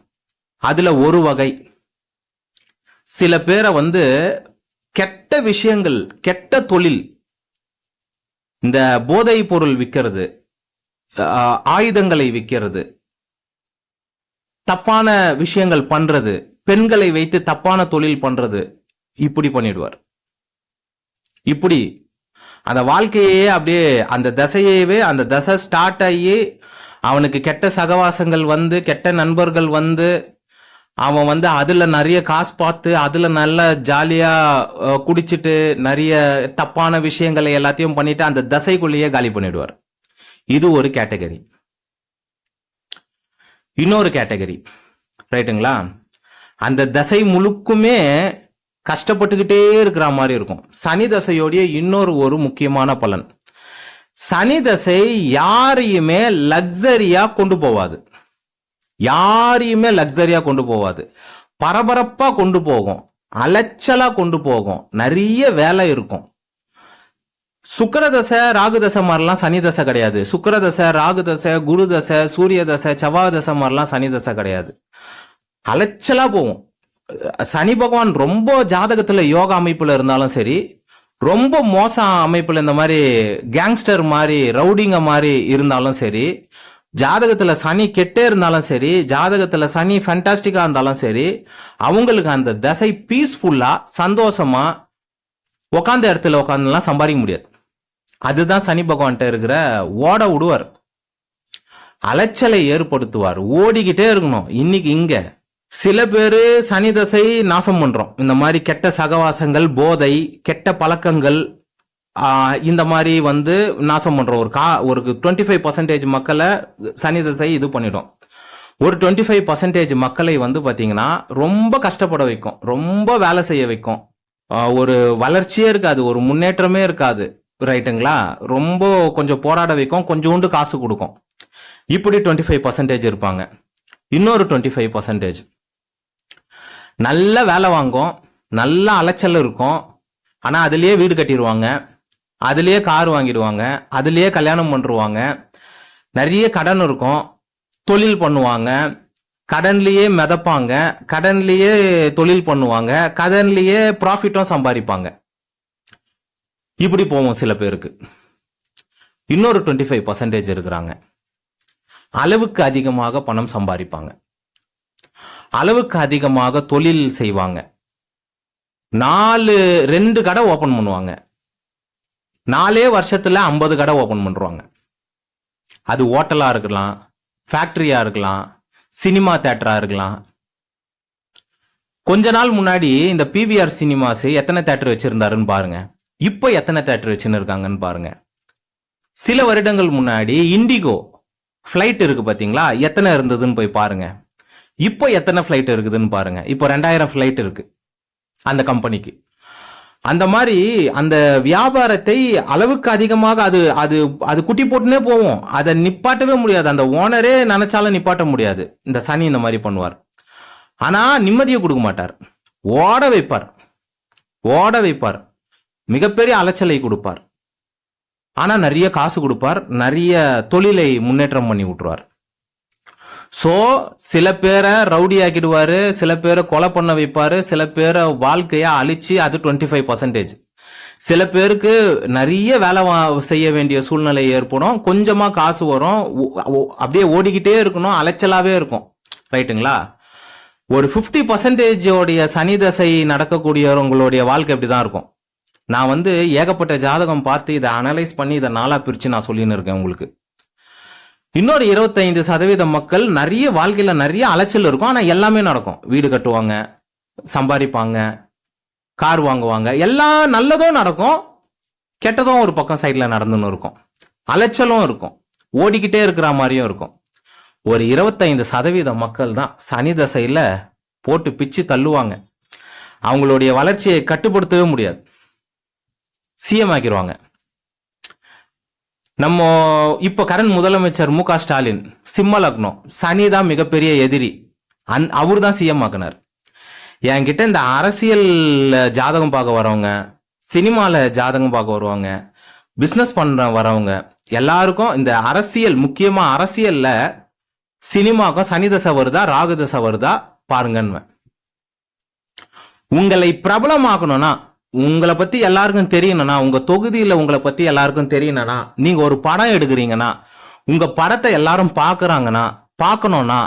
அதுல ஒரு வகை, சில பேரை கெட்ட விஷயங்கள், கெட்ட தொழில், இந்த போதை பொருள் விற்கிறது, ஆயுதங்களை விற்கிறது, தப்பான விஷயங்கள் பண்றது, பெண்களை வைத்து தப்பான தொழில் பண்றது, இப்படி பண்ணிடுவார். இப்படி அந்த வாழ்க்கையே அப்படியே, அந்த தசையவே, அந்த தசை ஸ்டார்ட் ஆகி அவனுக்கு கெட்ட சகவாசங்கள் கெட்ட நண்பர்கள் அவன் அதுல நிறைய காசு பார்த்து அதுல நல்ல ஜாலியா குடிச்சிட்டு நிறைய தப்பான விஷயங்களை எல்லாத்தையும் பண்ணிட்டு அந்த தசைக்குள்ளேயே காலி பண்ணிடுவார். இது ஒரு கேட்டகரி. இன்னொரு கேட்டகரி, ரைட்டுங்களா? அந்த தசை முழுக்குமே கஷ்டப்பட்டுக்கிட்டே இருக்கிற மாதிரி இருக்கும். சனி தசையோடைய இன்னொரு முக்கியமான பலன், சனி தசை யாரையுமே லக்ஸரியா கொண்டு போவாது, யாரையுமே லக்ஸரியா கொண்டு போவாது, பரபரப்பா கொண்டு போகும், அலைச்சலா கொண்டு போகும், நிறைய வேலை இருக்கும். சுக்கிரதசை, ராகுதசை மாதிரிலாம் சனி தசை கிடையாது. சுக்கிரதசை, ராகுதசை, குரு தசை, சூரிய தசை, செவ்வாய் தசை மாதிரிலாம் சனி தசை கிடையாது. அலைச்சலா போகும். சனி பகவான் ரொம்ப ஜாதகத்துல யோக அமைப்புல இருந்தாலும் சரி, ரொம்ப மோச அமைப்புல இந்த மாதிரி கேங்ஸ்டர் மாதிரி, ரவுடிங்க மாதிரி இருந்தாலும் சரி, ஜாதகத்துல சனி கெட்டே இருந்தாலும் சரி, ஜாதகத்துல சனி ஃபேண்டாஸ்டிக்கா இருந்தாலும் சரி, அவங்களுக்கு அந்த தசை பீஸ்ஃபுல்லா சந்தோஷமா உக்காந்த இடத்துல உட்காந்துலாம் சம்பாதிக்க முடியாது. அதுதான் சனி பகவான்கிட்ட இருக்கிற ஓட விடுவார், அலைச்சலை ஏற்படுத்துவார், ஓடிக்கிட்டே இருக்கணும். இன்னைக்கு இங்க சில பேரு சனி தசை நாசம் பண்றோம். இந்த மாதிரி கெட்ட சகவாசங்கள், போதை, கெட்ட பழக்கங்கள், இந்த மாதிரி நாசம் பண்றோம். ஒரு 25% மக்களை சனி தசை இது பண்ணிடும். ஒரு 25% மக்களை பாத்தீங்கன்னா ரொம்ப கஷ்டப்பட வைக்கும், ரொம்ப வேலை செய்ய வைக்கும், ஒரு வளர்ச்சியே இருக்காது, ஒரு முன்னேற்றமே இருக்காது. ரைட்டுங்களா? ரொம்ப கொஞ்சம் போராட வைக்கும், கொஞ்சோண்டு காசு கொடுக்கும். இப்படி 25% இருப்பாங்க. இன்னொரு 25% நல்ல வேலை வாங்கும், நல்ல அலைச்சல் இருக்கும், ஆனா அதுலயே வீடு கட்டிடுவாங்க, அதுலயே கார் வாங்கிடுவாங்க, அதுலயே கல்யாணம் பண்ணிடுவாங்க, நிறைய கடன் இருக்கும், தொழில் பண்ணுவாங்க, கடன்லயே மிதப்பாங்க, கடன்லயே தொழில் பண்ணுவாங்க, கடன்லயே ப்ராஃபிட்டும் சம்பாதிப்பாங்க. இப்படி போவோம் சில பேருக்கு. இன்னொரு 25% இருக்கிறாங்க, அளவுக்கு அதிகமாக பணம் சம்பாதிப்பாங்க, அளவுக்கு அதிகமாக தொழில் செய்வாங்க, 2 கடை ஓபன் பண்ணுவாங்க, 4 வருஷத்துல 50 கடை ஓபன் பண்றாங்க. அது ஹோட்டலா இருக்கலாம், ஃபேக்டரியா இருக்கலாம், சினிமா தியேட்டரா இருக்கலாம். கொஞ்ச நாள் முன்னாடி இந்த பிவிஆர் சினிமாஸ் எத்தனை தியேட்டர் வச்சிருந்தாருன்னு பாருங்க, இப்ப எத்தனை தியேட்டர் வச்சுன்னு இருக்காங்கன்னு பாருங்க. சில வருடங்கள் முன்னாடி இண்டிகோ ஃபிளைட் இருக்கு பாத்தீங்களா, எத்தனை இருந்ததுன்னு போய் பாருங்க. இப்போ எத்தனை ஃபிளைட் இருக்குதுன்னு பாருங்க. இப்போ 2000 ஃபிளைட் இருக்கு அந்த கம்பெனிக்கு. அந்த மாதிரி அந்த வியாபாரத்தை அளவுக்கு அதிகமாக அது அது அது குட்டி போட்டுனே போவோம், அதை நிப்பாட்டவே முடியாது. அந்த ஓனரே நினைச்சாலும் நிப்பாட்ட முடியாது. இந்த சனி இந்த மாதிரி பண்ணுவார். ஆனா நிம்மதியை கொடுக்க மாட்டார், ஓட வைப்பார், ஓட வைப்பார், மிகப்பெரிய அலைச்சலை கொடுப்பார். ஆனா நிறைய காசு கொடுப்பார், நிறைய தொழிலை முன்னேற்றம் பண்ணி விட்டுருவார். சோ சில பேரை ரவுடி ஆக்கிடுவாரு, சில பேரை கொலை பண்ண வைப்பாரு, சில பேரை வாழ்க்கைய அழிச்சு, அது 25%. சில பேருக்கு நிறைய வேலை செய்ய வேண்டிய சூழ்நிலை ஏற்படும், கொஞ்சமா காசு வரும், அப்படியே ஓடிக்கிட்டே இருக்கணும், அலைச்சலாவே இருக்கும். ரைட்டுங்களா? ஒரு 50% சனி தசை நடக்கக்கூடியவங்களுடைய வாழ்க்கை இப்படிதான் இருக்கும். நான் ஏகப்பட்ட ஜாதகம் பார்த்து இதை அனலைஸ் பண்ணி இதை 4 பிரிச்சு நான் சொல்லின்னு இருக்கேன் உங்களுக்கு. இன்னொரு 25% மக்கள் நிறைய வாழ்க்கையில நிறைய அலைச்சல் இருக்கும், ஆனா எல்லாமே நடக்கும். வீடு கட்டுவாங்க, சம்பாதிப்பாங்க, கார் வாங்குவாங்க, எல்லாம் நல்லதும் நடக்கும், கெட்டதும் ஒரு பக்கம் சைட்ல நடந்துன்னு இருக்கும், அலைச்சலும் இருக்கும், ஓடிக்கிட்டே இருக்கிற மாதிரியும் இருக்கும். ஒரு 25% மக்கள் தான் சனி தசையில போட்டு பிச்சு தள்ளுவாங்க. அவங்களுடைய வளர்ச்சியை கட்டுப்படுத்தவே முடியாது, சிஎம் ஆக்கிடுவாங்க. நம்ம இப்ப கரண்ட் முதலமைச்சர் மு க ஸ்டாலின் சிம்ம லக்னம், சனி தான் மிகப்பெரிய எதிரி, அவரு தான் சிஎம் ஆக்கினார். என்கிட்ட இந்த அரசியல் ஜாதகம் பார்க்க வரவங்க, சினிமால ஜாதகம் பார்க்க வருவாங்க, பிசினஸ் பண்ண வரவங்க எல்லாருக்கும் இந்த அரசியல், முக்கியமா அரசியல்ல சினிமாக்கும் சனி தசை வருதா ராகு தசை வருதா பாருங்கன்னு. உங்களை பிரபலமாக்கணும்னா, உங்களை பத்தி எல்லாருக்கும் தெரியணும்னா, உங்க தொகுதியில உங்களை பத்தி எல்லாருக்கும் தெரியணும்னா, நீங்க ஒரு படம் எடுக்கிறீங்கன்னா, உங்க படத்தை எல்லாரும் பார்க்கணும்னா,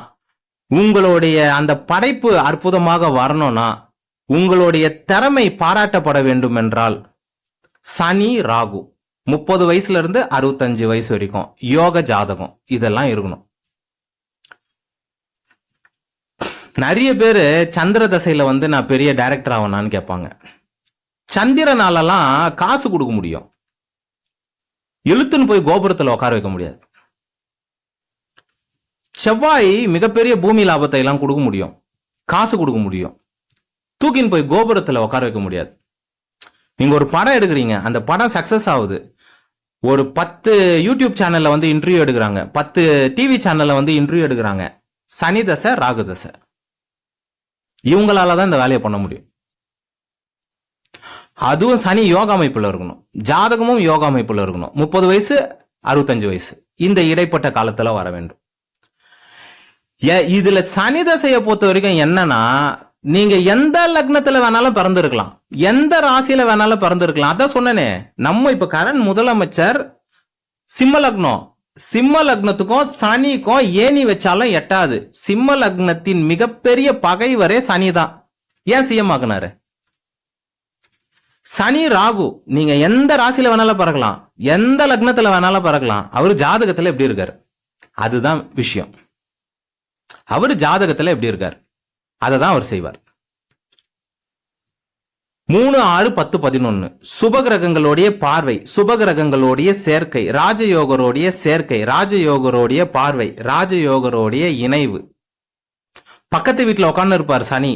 உங்களுடைய அந்த படைப்பு அற்புதமாக வரணும்னா, உங்களுடைய திறமை பாராட்டப்பட வேண்டும் என்றால், சனி ராகு 30 வயசுல இருந்து 65 வயசு வரைக்கும் யோக ஜாதகம் இதெல்லாம் இருக்கணும். நிறைய பேரு சந்திர தசையில நான் பெரிய டைரக்டர் ஆகணும்னு கேட்பாங்க. சந்திரனாலலாம் காசு கொடுக்க முடியும், இழுத்துன்னு போய் கோபுரத்துல உட்கார வைக்க முடியாது. செவ்வாய் மிகப்பெரிய பூமி லாபத்தை எல்லாம் கொடுக்க முடியும், காசு கொடுக்க முடியும், தூக்கின்னு போய் கோபுரத்துல உட்கார வைக்க முடியாது. நீங்க ஒரு படம் எடுக்கிறீங்க, அந்த படம் சக்சஸ் ஆகுது, ஒரு 10 யூடியூப் சேனல்ல இன்டர்வியூ எடுக்கிறாங்க, 10 டிவி சேனல்ல இன்டர்வியூ எடுக்கிறாங்க, சனி தசை ராகு தசை, இவங்களாலதான் இந்த வேலையை பண்ண முடியும். அதுவும் சனி யோகா அமைப்புல இருக்கணும், ஜாதகமும் யோகா அமைப்புல இருக்கணும். 30 வயசு 65 வயசு இந்த இடைப்பட்ட காலத்துல வர வேண்டும். இதுல சனி தசையை பொறுத்த வரைக்கும் என்னன்னா, நீங்க எந்த லக்னத்துல வேணாலும் பிறந்திருக்கலாம், எந்த ராசியில வேணாலும் பிறந்திருக்கலாம். அதான் சொன்னனே, நம்ம இப்ப கரண்ட் முதலமைச்சர் சிம்ம லக்னம், சிம்ம லக்னத்துக்கும் சனிக்கும் ஏணி வச்சாலும் எட்டாது. சிம்ம லக்னத்தின் மிகப்பெரிய பகைவரே சனி தான். ஏன் சிஎம் ஆகுனாரு? சனி ராகு நீங்க எந்த ராசியில வேணாலும் பிறக்கலாம், எந்த லக்னத்துல வேணாலும் பிறக்கலாம். அவரு ஜாதகத்துல எப்படி இருக்காரு அதுதான் விஷயம். அவரு ஜாதகத்துல எப்படி இருக்காரு அததான் அவர் செய்வார். 3, 6, 10, 11 சுபகிரகங்களுடைய பார்வை, சுபகிரகங்களுடைய சேர்க்கை, ராஜயோகருடைய சேர்க்கை, ராஜயோகருடைய பார்வை, ராஜயோகருடைய இணைவு. பக்கத்து வீட்டுல உட்கார்ந்து இருப்பார் சனி,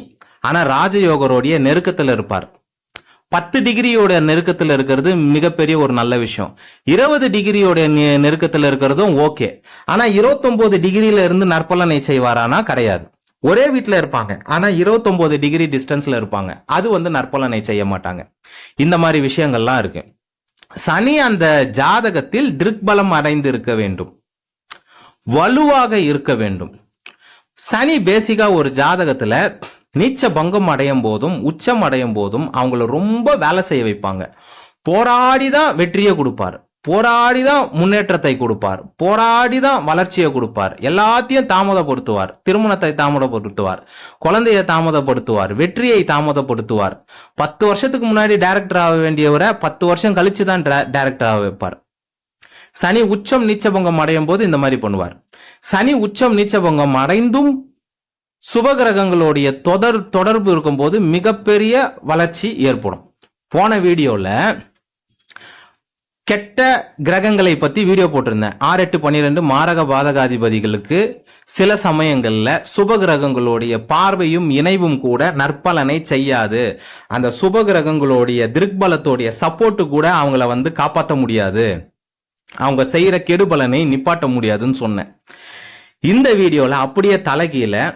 ஆனா ராஜயோகருடைய நெருக்கத்துல இருப்பார். 10 டிகிரியோட நெருக்கத்துல இருக்கிறது மிகப்பெரிய ஒரு நல்ல விஷயம். 20 டிகிரியோட நெருக்கத்துல இருக்கிறதும் ஓகே. ஆனா 29 டிகிரியில இருந்து நற்பலனை செய்வாரானா? கிடையாது. ஒரே வீட்டுல இருப்பாங்க, ஆனா 29 டிகிரி டிஸ்டன்ஸ்ல இருப்பாங்க. அது நற்பலனை செய்ய மாட்டாங்க. இந்த மாதிரி விஷயங்கள்லாம் இருக்கு. சனி அந்த ஜாதகத்தில் திருக்பலம் அடைந்து இருக்க வேண்டும், வலுவாக இருக்க வேண்டும். சனி பேசிக்கா ஒரு ஜாதகத்துல நீச்ச பங்கம் அடையும் போதும் உச்சம் அடையும் போதும் அவங்கள ரொம்ப வேலை செய்ய வைப்பாங்க. போராடிதான் வெற்றியை கொடுப்பார், போராடிதான் முன்னேற்றத்தை கொடுப்பார், போராடிதான் வளர்ச்சியை கொடுப்பார். எல்லாத்தையும் தாமதப்படுத்துவார். திருமணத்தை தாமதப்படுத்துவார், குழந்தையை தாமதப்படுத்துவார், வெற்றியை தாமதப்படுத்துவார். 10 வருஷத்துக்கு முன்னாடி டைரக்டர் ஆக வேண்டியவரை 10 வருஷம் கழிச்சு தான் டைரக்டர் ஆக வைப்பார். சனி உச்சம் நீச்சபங்கம் அடையும் போது இந்த மாதிரி பண்ணுவார். சனி உச்சம் நீச்சபங்கம் அடைந்தும் சுபகிரகங்களுடைய தொடர்பு இருக்கும்போது மிகப்பெரிய வளர்ச்சி ஏற்படும். போன வீடியோல கெட்ட கிரகங்களை பத்தி வீடியோ போட்டிருந்தேன். 6, 8, 12 மாரக பாதகாதிபதிகளுக்கு சில சமயங்கள்ல சுபகிரகங்களுடைய பார்வையும் இணைவும் கூட நற்பலனை செய்யாது. அந்த சுபகிரகங்களுடைய திருக்பலத்தோடைய சப்போர்ட் கூட அவங்கள காப்பாற்ற முடியாது, அவங்க செய்யற கெடுபலனை நிப்பாட்ட முடியாதுன்னு சொன்னேன். இந்த வீடியோல அப்படியே தலைகீழ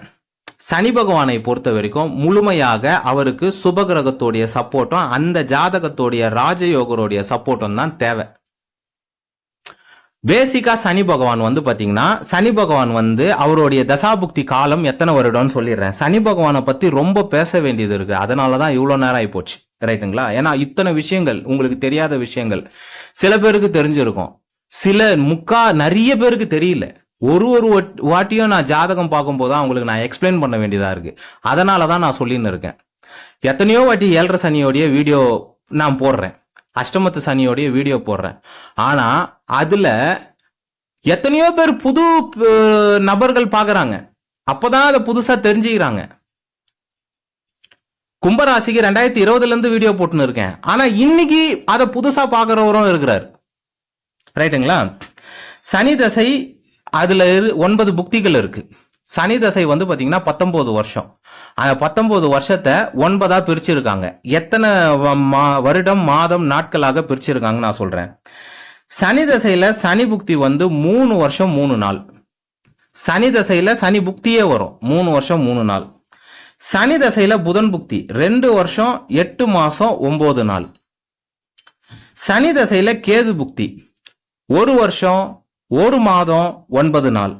சனி பகவானை பொறுத்த வரைக்கும் முழுமையாக அவருக்கு சுபகிரகத்தோடைய சப்போர்ட்டும் அந்த ஜாதகத்தோடைய ராஜயோகருடைய சப்போர்ட்டும் தான் தேவை. பேசிக்கா சனி பகவான் பாத்தீங்கன்னா, சனி பகவான் அவருடைய தசாபுக்தி காலம் எத்தனை வருடம்னு சொல்லிடுறேன். சனி பகவானை பத்தி ரொம்ப பேச வேண்டியது இருக்கு, அதனாலதான் இவ்வளவு நேரம் ஆகி போச்சு. ரைட்டுங்களா? ஏன்னா இத்தனை விஷயங்கள் உங்களுக்கு தெரியாத விஷயங்கள் சில பேருக்கு தெரிஞ்சிருக்கும், நிறைய பேருக்கு தெரியல. ஒரு வாட்டியும் நான் ஜாதகம் பார்க்கும்போது அவங்களுக்கு நான் எக்ஸ்பிளைன் பண்ண வேண்டியதா இருக்கு. அதனாலதான் நான் சொல்லின்னு இருக்கேன். எத்தனையோ வாட்டி 7.5 சனியோடைய வீடியோ நான் போடுறேன், அஷ்டமத்து சனியோடைய வீடியோ போடுறேன். ஆனா அதுல எத்தனையோ பேர் புது நபர்கள் பாக்குறாங்க, அப்பதான் அதை புதுசா தெரிஞ்சுக்கிறாங்க. கும்பராசிக்கு 2020 இருந்து வீடியோ போட்டுன்னு இருக்கேன், ஆனா இன்னைக்கு அதை புதுசா பாக்குறவரும் இருக்கிறார். ரைட்டுங்களா? சனி தசை அதுல 9 புக்திகள் இருக்கு. சனி தசை பாத்தீங்கன்னா 19 வருஷம். அந்த 19 வருஷத்தை 9ஆ பிரிச்சிருக்காங்க. எத்தனை வருடம் மாதம் நாட்களாக பிரிச்சிருக்காங்க நான் சொல்றேன். சனி தசையில சனி புக்தி 3 வருஷம் 3 நாள். சனி தசையில சனி புக்தியே வரும் 3 வருஷம் 3 நாள். சனி தசையில புதன் புக்தி 2 வருஷம் 8 மாசம் 9 நாள். சனி தசையில கேது புக்தி 1 வருஷம் 1 மாதம் 9 நாள்.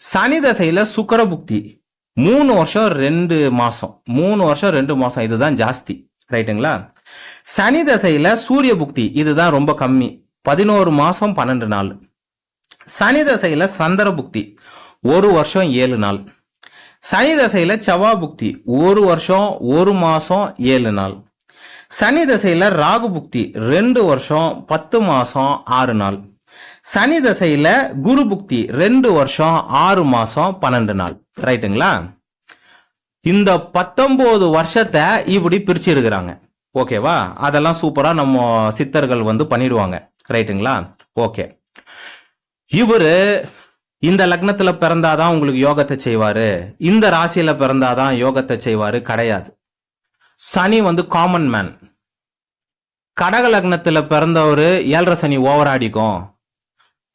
சனி தசையில சுக்கிர புக்தி 3 வருஷம் 2 மாசம் 3 வருஷம் 2 மாசம், இதுதான் ஜாஸ்தி. ரைட்டுங்களா? சனி தசையில சூரிய புக்தி இதுதான் ரொம்ப கம்மி, 11 மாசம் 12 நாள். சனி தசையில சந்திர புக்தி 1 வருஷம் 7 நாள். சனி தசையில செவ்வாய் புக்தி 1 வருஷம் 1 மாசம் 7 நாள். சனி தசையில ராகு புக்தி 2 வருஷம் 10 மாசம் 6 நாள். சனி தசையில குரு புக்தி 2 வருஷம் 6 மாசம் 12 நாள். ரைட்டுங்களா? இந்த 19 வருஷத்தை இப்படி பிரிச்சு இருக்கிறாங்க. ஓகேவா? அதெல்லாம் சூப்பரா நம்ம சித்தர்கள் பண்ணிடுவாங்க. ரைட்டுங்களா? ஓகே. இவரு இந்த லக்னத்துல பிறந்தாதான் உங்களுக்கு யோகத்தை செய்வாரு, இந்த ராசியில பிறந்தாதான் யோகத்தை செய்வாரு கிடையாது. சனி காமன் மேன். கடக லக்னத்துல பிறந்தவரு 7.5 சனி ஓவராடிக்கும்,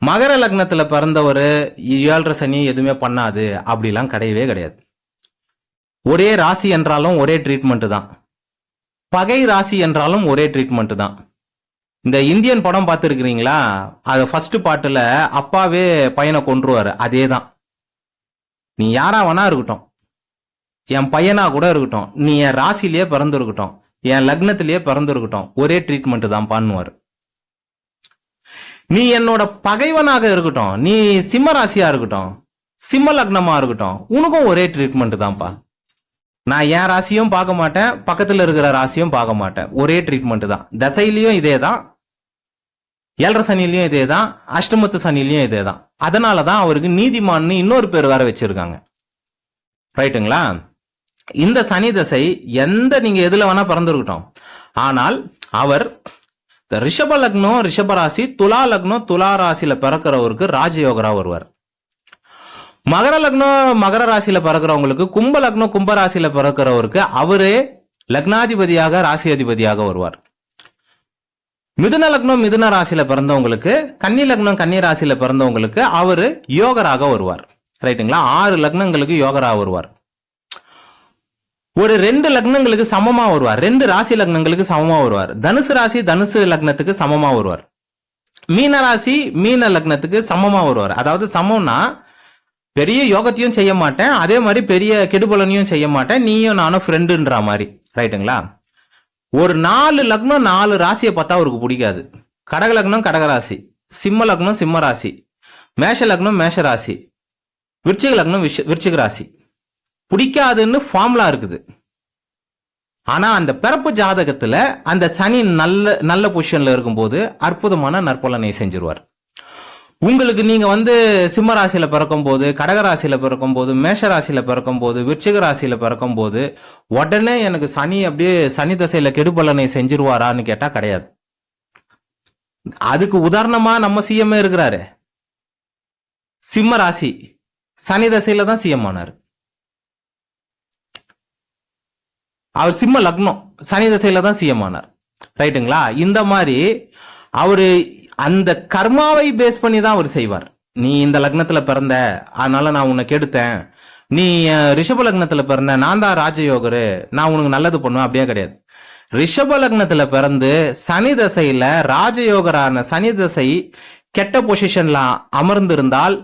மகர லக்னத்துல பிறந்தவர் 7.5 சனி எதுவுமே பண்ணாது அப்படிலாம் கிடையவே கிடையாது. ஒரே ராசி என்றாலும் ஒரே ட்ரீட்மெண்ட் தான், பகை ராசி என்றாலும் ஒரே ட்ரீட்மெண்ட் தான். இந்த இந்தியன் படம் பார்த்துருக்கிறீங்களா? அது ஃபர்ஸ்ட் பாட்டுல அப்பாவே பையனை கொன்றுவாரு, அதே தான். நீ யாரா வேணா இருக்கட்டும், என் பையனா கூட இருக்கட்டும், நீ என் ராசிலேயே பிறந்து இருக்கட்டும், என் லக்னத்திலேயே பிறந்து இருக்கட்டும், ஒரே ட்ரீட்மெண்ட் தான் பண்ணுவார். நீ என்னோட பகைவனாக இருக்கட்டும், நீ சிம்ம ராசியா இருக்கட்டும், சிம்ம லக்னமா இருக்கட்டும், உனக்கும் ஒரே ட்ரீட்மெண்ட் தான்ப்பா. நான் என் ராசியும் பார்க்க மாட்டேன், பக்கத்துல இருக்கிற ராசியும் பார்க்க மாட்டேன். ஒரே ட்ரீட்மெண்ட் தான். தசையிலையும் இதே தான், ஏழரை சனிலையும் இதே தான், அஷ்டமத்து சனிலையும் இதே தான். அதனாலதான் அவருக்கு நீதிமான்னு இன்னொரு பேர் வேற வச்சிருக்காங்க. ரைட்டுங்களா? இந்த சனி தசை நீங்க எதுல வேணா பிறந்திருக்கட்டும், ஆனால் அவர் ரிஷப லக்னம் ரிஷப ராசி, துலா லக்னம் துலா ராசியில பிறக்கிறவருக்கு ராஜயோகரா வருவார். மகர லக்னம் மகர ராசியில பிறக்கிறவங்களுக்கு, கும்ப லக்னம் கும்ப ராசியில பிறக்கிறவருக்கு அவரே லக்னாதிபதியாக ராசி அதிபதியாக வருவார். மிதுன லக்னம் மிதுன ராசியில பிறந்தவங்களுக்கு, கன்னி லக்னம் கன்னி ராசியில பிறந்தவங்களுக்கு அவரு யோகராக வருவார். ரைட்டுங்களா? 6 லக்னங்களுக்கு யோகராக வருவார். ஒரு 2 லக்னங்களுக்கு சமமா வருவார். 2 ராசி லக்னங்களுக்கு சமமா வருவார். தனுசு ராசி தனுசு லக்னத்துக்கு சமமா வருவார். மீன ராசி மீன லக்னத்துக்கு சமமா வருவார். அதாவது சமம்னா பெரிய யோகத்தையும் செய்ய மாட்டேன், அதே மாதிரி பெரிய கெடுபலனையும் செய்ய மாட்டேன், நீயும் நானும் ஃப்ரெண்டுன்ற மாதிரி. ரைட்டுங்களா? ஒரு 4 லக்னம் 4 ராசியை பார்த்தா அவருக்கு பிடிக்காது. கடக லக்னம் கடகராசி, சிம்ம லக்னம் சிம்ம ராசி, மேஷ லக்னம் மேஷ ராசி, விருச்சிக லக்னம் விருச்சிக ராசி. பிடிக்காதுன்னு ஃபார்முலா இருக்குது. ஆனா அந்த பிறப்பு ஜாதகத்துல அந்த சனி நல்ல நல்ல பொசிஷன்ல இருக்கும்போது அற்புதமான நற்பலனை செஞ்சிருவார். உங்களுக்கு நீங்க சிம்ம ராசியில பிறக்கும் போது, கடகராசியில பிறக்கும் போது, மேஷ ராசியில பிறக்கும் போது, விருச்சிக ராசியில பிறக்கும் போது உடனே எனக்கு சனி அப்படியே சனி தசையில கெடுபலனை செஞ்சிருவாரான்னு கேட்டா கிடையாது. அதுக்கு உதாரணமா நம்ம சிஎம் இருக்கிறாரு. சிம்ம ராசி சனி தசையில தான் சிஎம் ஆனாரு. அவர் சிம்ம லக்னம் சனி தசையில தான் சிஎம் ஆனார். ரைட்டுங்களா? இந்த மாதிரி அவரு அந்த கர்மாவை பேஸ் பண்ணி தான் அவர் செய்வார். நீ இந்த லக்னத்துல பிறந்த, அதனால நான் உன்னை கெடுத்தேன். நீ ரிஷப லக்னத்துல பிறந்த, நான் தான் ராஜயோகரு, நான் உனக்கு நல்லது பண்ணுவேன், அப்படியே கிடையாது. ரிஷப லக்னத்துல பிறந்து சனி தசையில ராஜயோகரான சனி தசை கெட்ட பொசிஷன்ல அமர்ந்திருந்தால்,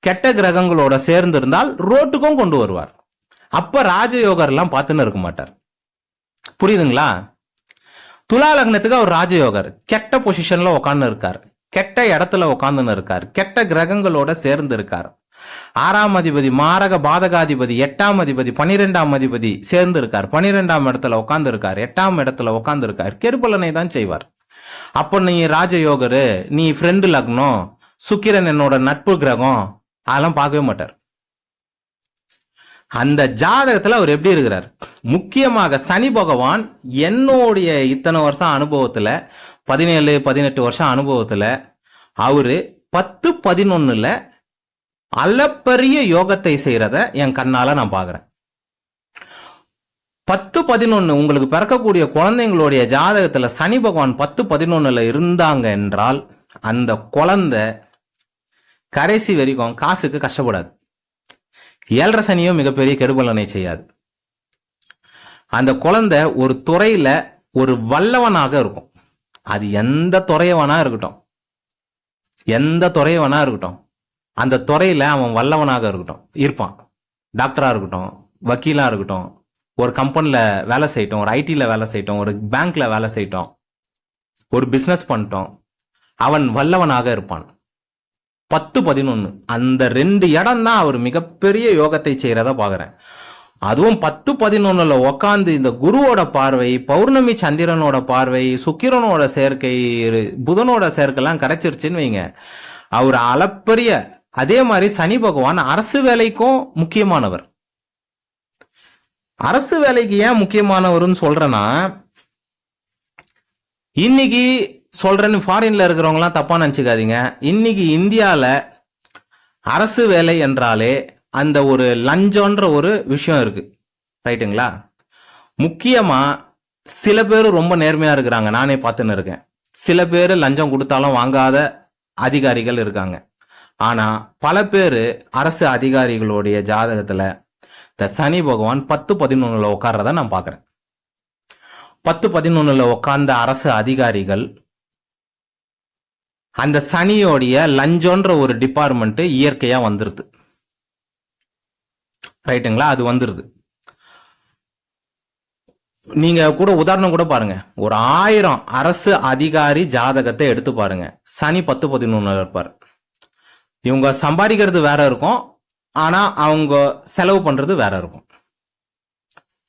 கெட்ட கிரகங்களோட சேர்ந்து இருந்தால் ரோட்டுக்கும் கொண்டு வருவார். அப்ப ராஜயோகர் எல்லாம் பார்த்துன்னு இருக்க மாட்டார். புரியுதுங்களா? துலா லக்னத்துக்கு அவர் ராஜயோகர் கெட்ட பொசிஷன்ல உட்கார்ந்து இருக்கார், கெட்ட இடத்துல உட்கார்ந்துன்னு இருக்கார், கெட்ட கிரகங்களோட சேர்ந்து இருக்கார். 6ஆம் அதிபதி மாரக பாதகாதிபதி, 8ஆம் அதிபதி 12ஆம் அதிபதி சேர்ந்து இருக்கார், 12ஆம் இடத்துல உட்கார்ந்து இருக்கார், 8ஆம் இடத்துல உட்கார்ந்து இருக்கார். கெடுபலனை தான் செய்வார். அப்ப நீ ராஜயோகரு, நீ ஃப்ரெண்டு லக்னம், சுக்கிரன் என்னோட நட்பு கிரகம், அதெல்லாம் பார்க்கவே மாட்டார். அந்த ஜாதகத்துல அவர் எப்படி இருக்கிறார்? முக்கியமாக சனி பகவான் என்னுடைய இத்தனை வருஷம் அனுபவத்துல, 17-18 வருஷம் அனுபவத்துல அவரு 10-11 அளப்பரிய யோகத்தை செய்யறத என் கண்ணால நான் பாக்குறேன். 10-11 உங்களுக்கு பிறக்கக்கூடிய குழந்தைங்களுடைய ஜாதகத்துல சனி பகவான் 10-11 இருந்தாங்க என்றால் அந்த குழந்தை கடைசி வரைக்கும் காசுக்கு கஷ்டப்படாது. 7 சனியும் மிகப்பெரிய கெடுபலனை செய்யாது. அந்த குழந்தை ஒரு துறையில ஒரு வல்லவனாக இருக்கும். அது எந்த துறையவனா இருக்கட்டும், எந்த துறையவனா இருக்கட்டும், அந்த துறையில அவன் வல்லவனாக இருப்பான். டாக்டரா இருக்கட்டும், வக்கீலா இருக்கட்டும், ஒரு கம்பெனில வேலை செய்யட்டும், ஒரு ஐடில வேலை செய்யட்டும், ஒரு பேங்க்ல வேலை செய்யட்டும், ஒரு பிசினஸ் பண்ணிட்டோம், அவன் வல்லவனாக இருப்பான். 10-11 அந்த 2 இடம் தான் அவர் மிகப்பெரிய யோகத்தை செய்யறத பாக்குறேன். அதுவும் 10-11 உக்காந்து இந்த குருவோட பார்வை, பௌர்ணமி சந்திரனோட பார்வை, சுக்கிரனோட சேர்க்கை, புதனோட சேர்க்கைலாம் கிடைச்சிருச்சுன்னு வைங்க, அவர் அளப்பரிய. அதே மாதிரி சனி பகவான் அரசு வேலைக்கும் முக்கியமானவர். அரசு வேலைக்கு ஏன் முக்கியமானவர்னு சொல்றேன்னா, இன்னைக்கு சொல்றேன்னு ஃபாரின்ல இருக்கிறவங்களாம் தப்பா நினைச்சுக்காதீங்க. இன்னைக்கு இந்தியால அரசு வேலை என்றாலே அந்த ஒரு லஞ்சம்ன்ற ஒரு விஷயம் இருக்கு. ரைட்டுங்களா? முக்கியமா சில பேர் ரொம்ப நேர்மையா இருக்கிறாங்க, நானே பார்த்துன்னு இருக்கேன். சில பேர் லஞ்சம் கொடுத்தாலும் வாங்காத அதிகாரிகள் இருக்காங்க. ஆனா பல பேர் அரசு அதிகாரிகளுடைய ஜாதகத்துல இந்த சனி பகவான் 10-11 உட்கார்றத நான் பாக்குறேன். 10-11 உட்கார்ந்த அரசு அதிகாரிகள் அந்த சனியோடைய லஞ்சம்ன்ற ஒரு டிபார்ட்மெண்ட் இயற்கையா வந்துருது. ரைட்டுங்களா? அது வந்துருது. நீங்க கூட உதாரணம் கூட பாருங்க, ஒரு 1000 அரசு அதிகாரி ஜாதகத்தை எடுத்து பாருங்க, சனி 10, 11 இருப்பார். இவங்க சம்பாதிக்கிறது வேற இருக்கும், ஆனா அவங்க செலவு பண்றது வேற இருக்கும்.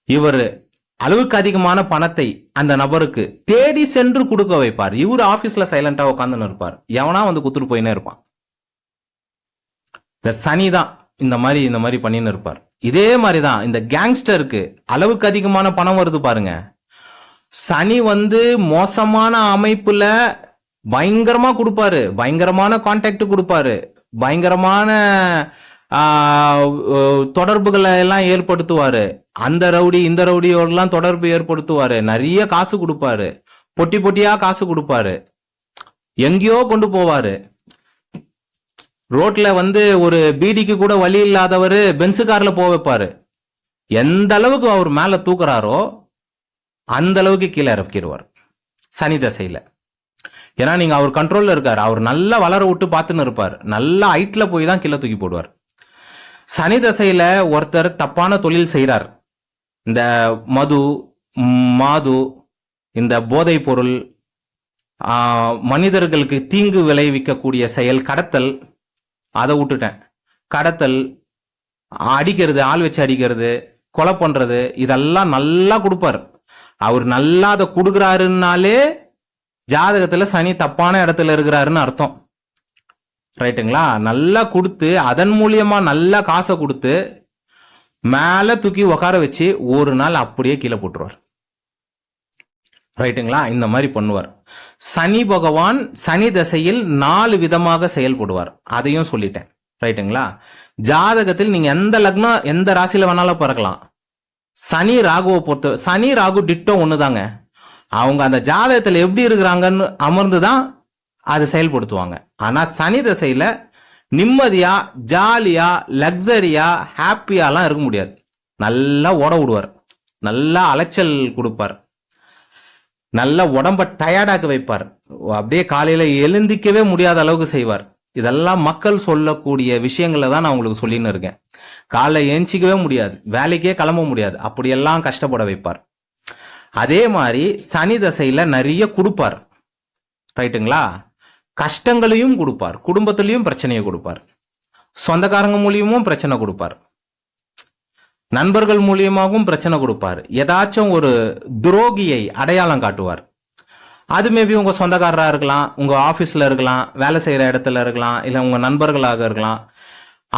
இவர் அளவுக்கு அதிகமான பணத்தை அந்த நபருக்கு தேடி சென்று கொடுக்க வைப்பார். இவர் ஆபீஸ்ல சைலண்டா உட்காந்துன்னு இருப்பார், எவனா வந்து குத்துட்டு போயினே இருப்பான். இந்த சனி தான் இந்த மாதிரி பண்ணின்னு இருப்பார். இதே மாதிரிதான் இந்த கேங்ஸ்டருக்கு அளவுக்கு அதிகமான பணம் வருது பாருங்க. சனி வந்து மோசமான அமைப்புல பயங்கரமா கொடுப்பாரு, பயங்கரமான கான்டாக்ட் கொடுப்பாரு, பயங்கரமான தொடர்புகளை எல்லாம் ஏற்படுத்துவாரு. அந்த ரவுடி இந்த ரவுடியோடலாம் தொடர்பு ஏற்படுத்துவாரு, நிறைய காசு கொடுப்பாரு, பொட்டி பொட்டியா காசு கொடுப்பாரு, எங்கேயோ கொண்டு போவாரு. ரோட்ல வந்து ஒரு பீடிக்கு கூட வழி இல்லாதவர் பென்சு கார்ல போக வைப்பாரு. எந்த அளவுக்கு அவர் மேல தூக்குறாரோ அந்த அளவுக்கு கீழே இறக்கிடுவார் சனி தசையில. ஏன்னா நீங்க அவர் கண்ட்ரோல்ல இருக்காரு, அவர் நல்லா வளர விட்டு பார்த்துன்னு இருப்பார், நல்லா ஹைட்ல போய் தான் கீழே தூக்கி போடுவார். சனி தசையில ஒருத்தர் தப்பான தொழில் செய்யறார், இந்த மது மாது இந்த போதைப் பொருள், மனிதர்களுக்கு தீங்கு விளைவிக்கக்கூடிய செயல், கடத்தல், அதை விட்டுட்டேன். கடத்தல், அடிக்கிறது, ஆள் வச்சு அடிக்கிறது, கொலை பண்றது, இதெல்லாம் நல்லா கொடுப்பார். அவர் நல்லா அதை கொடுக்குறாருன்னாலே ஜாதகத்துல சனி தப்பான இடத்துல இருக்கிறாருன்னு அர்த்தம். ரைட்டுங்களா? நல்லா கொடுத்து அதன் மூலியமா நல்லா காசை கொடுத்து மேல தூக்கி உட்கார வச்சு ஒரு நாள் அப்படியே கீழே போட்டுருவார். ரைட்டுங்களா? இந்த மாதிரி பண்ணுவார். சனி பகவான் சனி தசையில் 4 விதமாக செயல்படுவார், அதையும் சொல்லிட்டேன். ரைட்டுங்களா? ஜாதகத்தில் நீங்க எந்த லக்னம் எந்த ராசியில வேணாலும் பிறக்கலாம். சனி ராகுவை பொறுத்த, சனி ராகு டிட்டோ ஒண்ணுதாங்க. அவங்க அந்த ஜாதகத்தில் எப்படி இருக்கிறாங்கன்னு அமர்ந்துதான் அதை செயல்படுத்துவாங்க. ஆனா சனி தசையில நிம்மதியா ஜாலியா லக்ஸரியா ஹாப்பியாலாம் இருக்க முடியாது. நல்லா ஓட விடுவார், நல்லா அலைச்சல் கொடுப்பார், நல்ல உடம்ப டயர்டாக்க வைப்பார், அப்படியே காலையில எழுந்திக்கவே முடியாத அளவுக்கு செய்வார். இதெல்லாம் மக்கள் சொல்லக்கூடிய விஷயங்களை தான் நான் உங்களுக்கு சொல்லின்னு இருக்கேன். காலைல ஏஞ்சிக்கவே முடியாது, வேலைக்கே கிளம்ப முடியாது, அப்படியெல்லாம் கஷ்டப்பட வைப்பார். அதே மாதிரி சனி தசையில நிறைய கொடுப்பார். ரைட்டுங்களா? கஷ்டங்களையும் கொடுப்பார், குடும்பத்திலையும் பிரச்சனையை கொடுப்பார், சொந்தக்காரங்க மூலியமும் பிரச்சனை கொடுப்பார், நண்பர்கள் மூலியமாகவும் பிரச்சனை கொடுப்பார், ஏதாச்சும் ஒரு துரோகியை அடையாளம் காட்டுவார். அது மேபி உங்க சொந்தக்காரராக இருக்கலாம், உங்க ஆபீஸ்ல இருக்கலாம், வேலை செய்யற இடத்துல இருக்கலாம், இல்ல உங்க நண்பர்களாக இருக்கலாம்,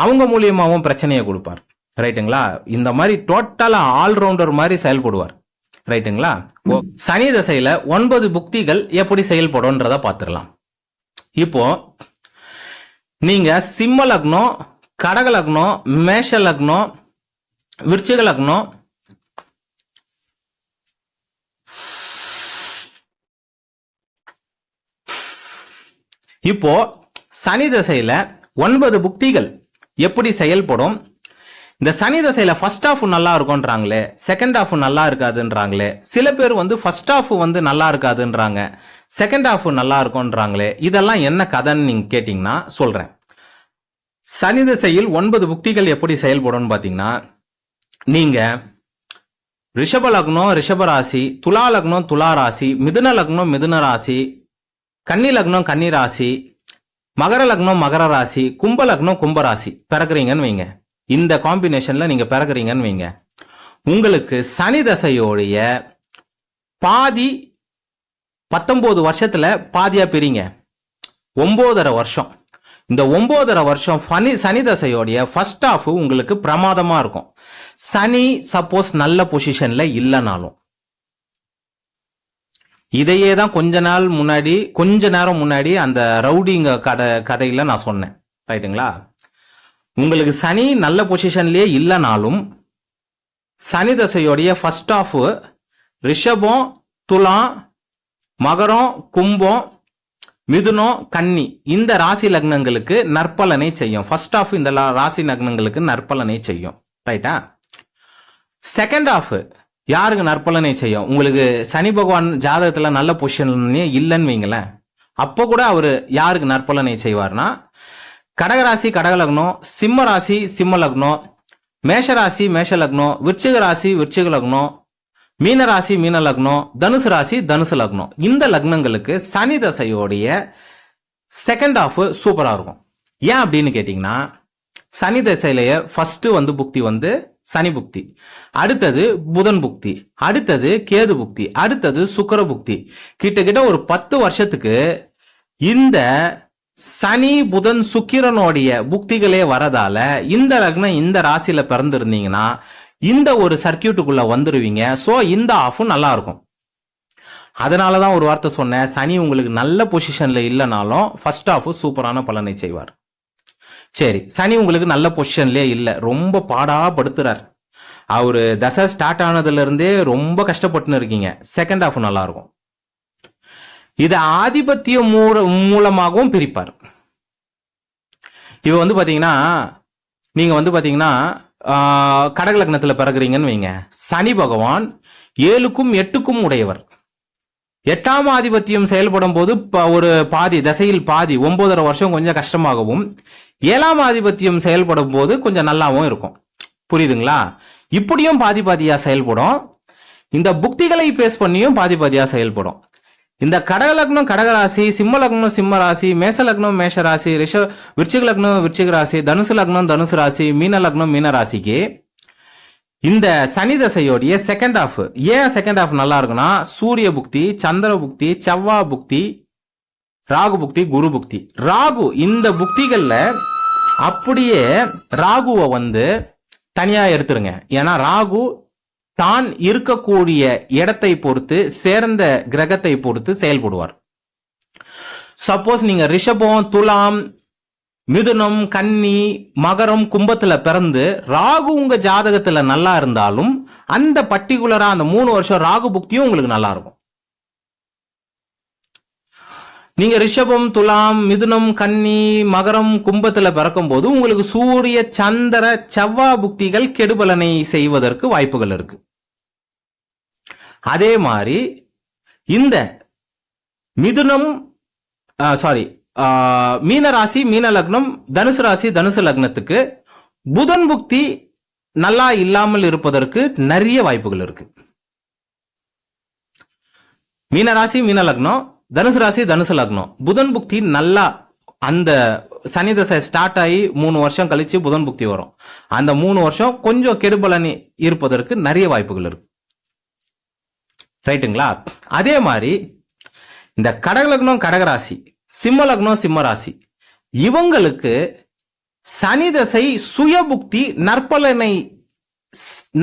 அவங்க மூலியமாகவும் பிரச்சனையை கொடுப்பார். ரைட்டுங்களா? இந்த மாதிரி டோட்டலா ஆல்ரவுண்டர் மாதிரி செயல்படுவார். ரைட்டுங்களா? சனி தசையில 9 புக்திகள் எப்படி செயல்படும்ன்றத பார்த்துடலாம். இப்போ நீங்க சிம்ம லக்னம், கடக லக்னம், மேஷ லக்னம், விருச்சிக லக்னம், இப்போ சனி தசையில 9 புக்திகள் எப்படி செயல்படும்? இந்த சனி தசையில ஃபர்ஸ்ட் ஆஃப் நல்லா இருக்கும்ன்றாங்களே, செகண்ட் ஆஃப் நல்லா இருக்காதுன்றாங்களே, சில பேர் வந்து ஃபர்ஸ்ட் ஆஃப் வந்து நல்லா இருக்காதுன்றாங்க, செகண்ட் ஆஃப் நல்லா இருக்கும்ன்றாங்களே, இதெல்லாம் என்ன கதைன்னு நீங்க கேட்டீங்கன்னா சொல்றேன். சனி தசையில் 9 புக்திகள் எப்படி செயல்படும் பாத்தீங்கன்னா, நீங்க ரிஷப லக்னம் ரிஷப ராசி, துலா லக்னம் துலா ராசி, மிதுன லக்னம் மிதுன ராசி, கன்னி லக்னம் கன்னி ராசி, மகர லக்னம் மகர ராசி, கும்ப லக்னம் கும்ப ராசி பிறகுறீங்கன்னு வைங்க. இந்த காம்பினேஷன்ல நீங்க பிறகுறீங்கன்னு வைங்க. உங்களுக்கு சனி தசையோடைய பாதி 19 வருஷத்துல பாதியா பிரிங்க, 9.5 வருஷம். இந்த 9.5 வருஷம் சனி தசையோடைய ஃபர்ஸ்ட் ஆஃப் உங்களுக்கு பிரமாதமா இருக்கும். சனி சப்போஸ் நல்ல பொசிஷன்ல இல்லைனாலும், இதையே தான் கொஞ்ச நேரம் முன்னாடி அந்த ரவுடிங்க கதையில நான் சொன்னேன். ரைட்டுங்களா? உங்களுக்கு சனி நல்ல பொசிஷன்லயே இல்லைனாலும் சனி தசையோடைய ஃபர்ஸ்ட் ஆஃப் ரிஷபம் துலாம் மகரம் கும்பம் மிதுனம் கன்னி இந்த ராசி லக்னங்களுக்கு நற்பலனை செய்யும். ஃபர்ஸ்ட் ஆஃப் இந்த ராசி லக்னங்களுக்கு நற்பலனை செய்யும். ரைட்டா? செகண்ட் ஆஃப் யாருக்கு நற்பலனை செய்யும்? உங்களுக்கு சனி பகவான் ஜாதகத்துல நல்ல பொசிஷன்லயே இல்லைன்னு வைங்களேன், அப்போ கூட அவரு யாருக்கு நற்பலனை செய்வார்னா, கடகராசி கடக லக்னம், சிம்ம ராசி சிம்ம லக்னம், மேஷ ராசி மேஷ லக்னம், விருச்சிக ராசி விருச்சிக லக்னம், மீன ராசி மீன லக்னம், தனுசு ராசி தனுசு லக்னம், இந்த லக்னங்களுக்கு சனி தசையோடைய செகண்ட் ஹாஃப் சூப்பரா இருக்கும். ஏன் அப்படின்னு கேட்டீங்கன்னா, சனி தசையிலேயே ஃபர்ஸ்ட் புக்தி சனி புக்தி, அடுத்தது புதன் புக்தி, அடுத்தது கேது புக்தி, அடுத்தது சுக்கிர புக்தி. கிட்டத்தட்ட ஒரு 10 வருஷத்துக்கு இந்த சனி புதன் சுக்கிரனுடைய புக்திகளே வரதால இந்த லக்னம் இந்த ராசியில பிறந்திருந்தீங்கன்னா இந்த ஒரு சர்க்கியூட்டுக்குள்ள வந்துருவீங்க. சோ இந்த ஆஃபும் நல்லா இருக்கும். அதனாலதான் ஒரு வார்த்தை சொன்னேன், சனி உங்களுக்கு நல்ல பொசிஷன்ல இல்லைனாலும் ஃபர்ஸ்ட் ஆஃப் சூப்பரான பலனை செய்வார். சரி, சனி உங்களுக்கு நல்ல பொசிஷன்லயே இல்ல, ரொம்ப பாடா படுத்துறார், அவரு தசை ஸ்டார்ட் ஆனதுல இருந்தே ரொம்ப கஷ்டப்பட்டுன்னு இருக்கீங்க, செகண்ட் ஹாஃப் நல்லா இருக்கும். இதை ஆதிபத்தியம் மூலமாகவும் பிரிப்பார். இவ பாத்தீங்கன்னா, நீங்க பாத்தீங்கன்னா கடக லக்னத்துல பிறகுறீங்கன்னு வைங்க, சனி பகவான் 7க்கும் 8க்கும் உடையவர். 8ஆம் ஆதிபத்தியம் செயல்படும் போது ஒரு பாதி தசையில் பாதி 9.5 வருஷம் கொஞ்சம் கஷ்டமாகவும், 7ஆம் ஆதிபத்தியம் செயல்படும் போது கொஞ்சம் நல்லாவும் இருக்கும். புரியுதுங்களா? இப்படியும் பாதி பாதியா செயல்படும், இந்த புக்திகளை பேஸ் பண்ணியும் பாதி பாதியா செயல்படும். இந்த கடக லக்னம் கடகராசி, சிம்ம லக்னம் சிம்ம ராசி, மேச லக்னம் மேஷ ராசி, விருச்சிக லக்னம் விருச்சிக ராசி, தனுசு லக்னம் தனுசு ராசி, மீன லக்னம் மீன ராசிக்கு இந்த சனி தசையோடைய செகண்ட் ஹாஃப் ஏன் செகண்ட் ஹாஃப் நல்லா இருக்குன்னா, சூரிய புக்தி, சந்திர புக்தி, செவ்வாய் புக்தி, ராகு புக்தி, குரு புக்தி. ராகு இந்த புக்திகள்ல அப்படியே ராகுவை தனியா எடுத்துருங்க. ஏன்னா ராகு தான் இருக்கக்கூடிய இடத்தை பொறுத்து, சேர்ந்த கிரகத்தை பொறுத்து செயல்படுவார். சப்போஸ் நீங்க ரிஷபம், துலாம், மிதுனம், கன்னி, மகரம், கும்பத்துல பிறந்து ராகு உங்க ஜாதகத்துல நல்லா இருந்தாலும் அந்த பர்டிகுலரா அந்த 3 வருஷம் ராகு புக்தியும் உங்களுக்கு நல்லா இருக்கும். நீங்க ரிஷபம், துலாம், மிதுனம், கன்னி, மகரம், கும்பத்துல பிறக்கும் போது உங்களுக்கு சூரிய, சந்திர, செவ்வாய் புக்திகள் கெடுபலனை செய்வதற்கு வாய்ப்புகள் இருக்கு. அதே மாதிரி இந்த மிதுனம் மீன ராசி மீன லக்னம், தனுசு ராசி தனுசு லக்னத்துக்கு புதன் புக்தி நல்லா இல்லாமல் இருப்பதற்கு நிறைய வாய்ப்புகள் இருக்கு. மீன ராசி மீன லக்னம், தனுசு ராசி தனுசு லக்னம், புதன் புக்தி நல்லா, அந்த சனி தசை ஸ்டார்ட் ஆகி 3 வருஷம் கழிச்சு புதன் புக்தி வரும். அந்த 3 வருஷம் கொஞ்சம் கெடுபலனி இருப்பதற்கு நிறைய வாய்ப்புகள் இருக்கு. ரைட்டுங்களா? அதே மாதிரி இந்த கடக லக்னம் கடகராசி, சிம்ம லக்னம் சிம்ம ராசி, இவங்களுக்கு சனி தசை சுய புக்தி நற்பலனை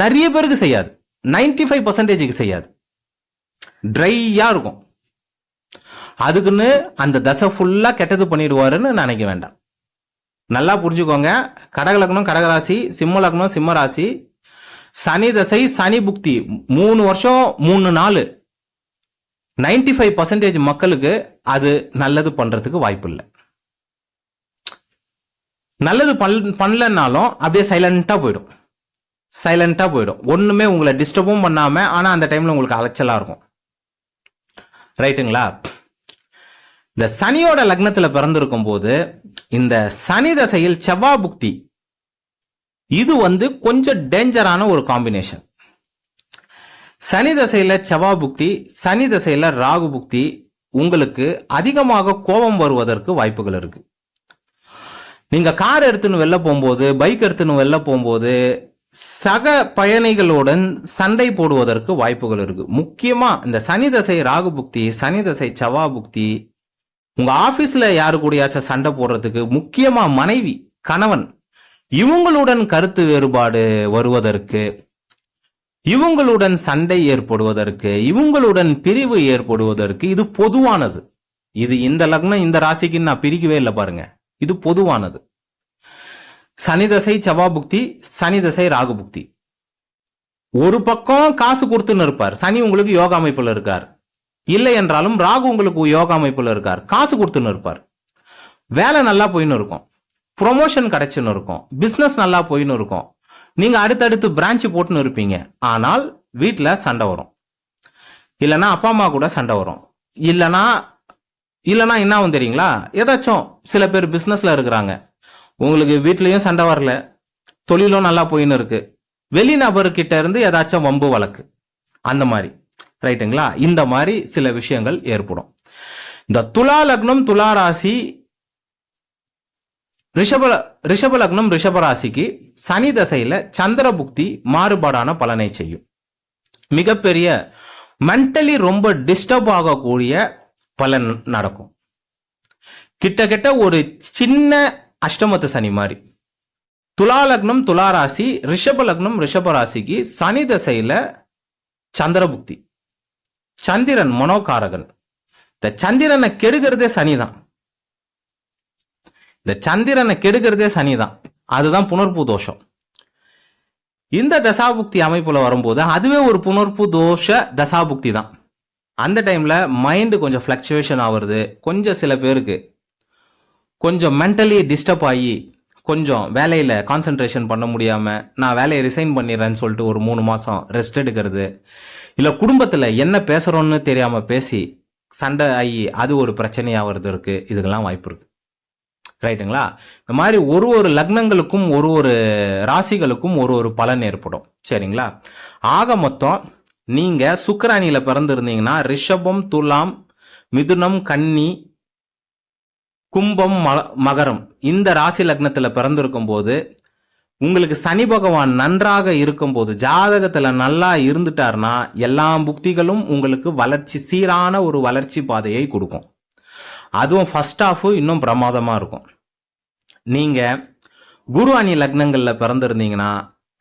நிறைய பேருக்கு செய்யாது, 95% செய்யாது, ட்ரையா இருக்கும். அதுக்குன்னு அந்த தசை ஃபுல்லா கெட்டது பண்ணிடுவாருன்னு நினைக்க வேண்டாம். நல்லா புரிஞ்சுக்கோங்க, கடக லக்னம் கடகராசி, சிம்ம லக்னம் சிம்ம ராசி, சனி தசை சனி புக்தி 3 வருஷம் 3 நாள் 95% மக்களுக்கு அது நல்லது பண்றதுக்கு வாய்ப்பு இல்லை. நல்லது பண்ணலனாலும் அப்படியே சைலண்டா போயிடும், ஒண்ணுமே உங்களை டிஸ்டர்பும் பண்ணாம, ஆனா அந்த டைம்ல உங்களுக்கு அலைச்சலா இருக்கும். ரைட்டுங்களா? இந்த சனியோட லக்னத்துல பிறந்திருக்கும் போது இந்த சனி தசையில் செவ்வாய் புக்தி இது கொஞ்சம் டேஞ்சரான ஒரு காம்பினேஷன். சனி தசையில செவ்வாய் புக்தி, சனி தசையில ராகு புக்தி உங்களுக்கு அதிகமாக கோபம் வருவதற்கு வாய்ப்புகள் இருக்கு. நீங்க கார் எடுத்துன்னு வெளில போகும்போது, பைக் எடுத்துன்னு வெளில போகும்போது சக பயணிகளுடன் சண்டை போடுவதற்கு வாய்ப்புகள் இருக்கு. முக்கியமா இந்த சனி தசை ராகு புக்தி, சனி தசை செவ்வாய் புக்தி உங்க ஆபீஸ்ல யாரு கூடயாச்சும் சண்டை போடுறதுக்கு, முக்கியமா மனைவி கணவன் இவங்களுடன் கருத்து வேறுபாடு வருவதற்கு, இவங்களுடன் சண்டை ஏற்படுவதற்கு, இவங்களுடன் பிரிவு ஏற்படுவதற்கு இது பொதுவானது. இது இந்த லக்னம் இந்த ராசிக்கு நான் பிரிக்கவே இல்லை பாருங்க, இது பொதுவானது. சனி தசை செவ்வாய் புக்தி, சனி தசை ராகு புக்தி. ஒரு பக்கம் காசு கொடுத்துன்னு இருப்பார், சனி உங்களுக்கு யோகா அமைப்புல இருக்கார். இல்லை என்றாலும் ராகு உங்களுக்கு யோகா அமைப்புல இருக்கார், காசு கொடுத்துன்னு இருப்பார். வேலை நல்லா போயின்னு இருக்கும், ப்ரொமோஷன் கிடைச்சுன்னு இருக்கும், பிசினஸ் நல்லா போயின்னு இருக்கும், நீங்க அடுத்தடுத்து பிரான்ச் போட்டுன்னு இருப்பீங்க. ஆனால் வீட்டுல சண்டை வரும், இல்லைன்னா அப்பா அம்மா கூட சண்டை வரும், இல்லைன்னா என்ன ஆகும் தெரியுங்களா? ஏதாச்சும் சில பேர் பிசினஸ்ல இருக்கிறாங்க, உங்களுக்கு வீட்லயும் சண்டை வரல, தொழிலும் நல்லா போயின்னு இருக்கு, வெளிநபர்கிட்ட இருந்து ஏதாச்சும் வம்பு வழக்கு, அந்த மாதிரி ரைட்டுங்களா. இந்த மாதிரி சில விஷயங்கள் ஏற்படும். இந்த துலா லக்னம் துலா ராசி ரிஷப லக்னம் ரிஷப ராசிக்கு சனி தசையில சந்திர புக்தி மாறுபாடான பலனை செய்யும். மிகப்பெரிய மென்டலி ரொம்ப டிஸ்டர்ப் ஆகக்கூடிய பலன் நடக்கும். கிட்டத்தட்ட ஒரு சின்ன அஷ்டமத்து சனி மாதிரி. துலா லக்னம் துலா ராசி ரிஷப லக்னம் ரிஷப ராசிக்கு சனி தசையில சந்திர புக்தி. சந்திரன் மனோகாரகன். இந்த சந்திரனை கெடுக்கிறதே சனிதான். இந்த சந்திரனை கெடுக்கிறதே சனிதான். அதுதான் புனர்பூ தோஷம். இந்த தசாபுக்தி அமைப்புல வரும்போது அதுவே ஒரு புனர்பூ தோஷ தசாபுக்தி தான். அந்த டைம்ல மைண்டு கொஞ்சம் ஃபிளக்சுவேஷன் ஆகுறது, கொஞ்சம் சில பேருக்கு கொஞ்சம் மென்டலி டிஸ்டர்ப் ஆகி கொஞ்சம் வேலையில் கான்சென்ட்ரேஷன் பண்ண முடியாமல் நான் வேலையை ரிசைன் பண்ணிடுறேன்னு சொல்லிட்டு ஒரு 3 மாதம் ரெஸ்ட் எடுக்கிறது, இல்லை குடும்பத்தில் என்ன பேசுகிறோன்னு தெரியாமல் பேசி சண்டை ஆகி அது ஒரு பிரச்சனையாகிறது இருக்குது. இதுக்கெல்லாம் வாய்ப்பு இருக்குது. ரைட்டுங்களா. இந்த மாதிரி ஒரு லக்னங்களுக்கும் ஒரு ராசிகளுக்கும் ஒரு பலன் ஏற்படும். சரிங்களா. ஆக மொத்தம் நீங்கள் சுக்கிரானியில் பிறந்திருந்தீங்கன்னா ரிஷபம் துலாம் மிதுனம் கன்னி கும்பம் மகரம் இந்த ராசி லக்னத்தில் பிறந்திருக்கும் போது உங்களுக்கு சனி பகவான் நன்றாக இருக்கும் போது ஜாதகத்தில் நல்லா இருந்துட்டார்னா எல்லா புக்திகளும் உங்களுக்கு வளர்ச்சி சீரான ஒரு வளர்ச்சி பாதையை கொடுக்கும். அதுவும் ஃபர்ஸ்ட் ஆஃப் இன்னும் பிரமாதமாக இருக்கும். நீங்கள் குரு அணி லக்னங்களில் பிறந்திருந்தீங்கன்னா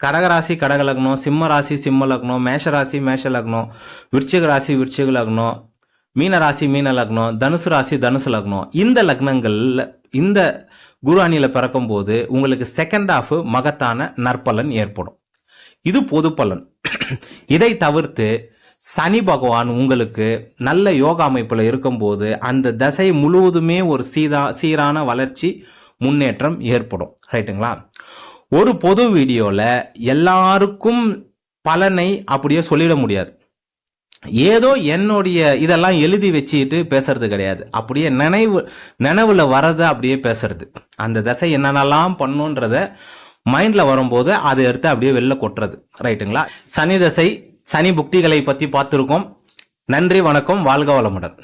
கடகராசி கடக லக்னம், சிம்ம ராசி சிம்ம லக்னம், மேஷராசி மேஷ லக்னம், விருச்சிக ராசி விருச்சிக லக்னம், மீன ராசி மீன லக்னம், தனுசு ராசி தனுசு லக்னம் இந்த லக்னங்கள்ல இந்த குரு அணியில் பிறக்கும் போது உங்களுக்கு செகண்ட் ஆஃப் மகத்தான நற்பலன் ஏற்படும். இது பொது பலன். இதை தவிர்த்து சனி பகவான் உங்களுக்கு நல்ல யோகா அமைப்பில் இருக்கும்போது அந்த தசை முழுவதுமே ஒரு சீரான வளர்ச்சி முன்னேற்றம் ஏற்படும். ரைட்டுங்களா. ஒரு பொது வீடியோவில் எல்லாருக்கும் பலனை அப்படியே சொல்லிட முடியாது. ஏதோ என்னுடைய இதெல்லாம் எழுதி வச்சுட்டு பேசுறது கிடையாது. அப்படியே நினைவுல வரதை அப்படியே பேசுறது. அந்த தசை என்னென்னலாம் பண்ணுன்றத மைண்ட்ல வரும்போது அதை எடுத்து அப்படியே வெளில கொட்டுறது. ரைட்டுங்களா. சனி தசை சனி புக்திகளை பற்றி பார்த்துருக்கோம். நன்றி, வணக்கம், வாழ்க வளமுடன்.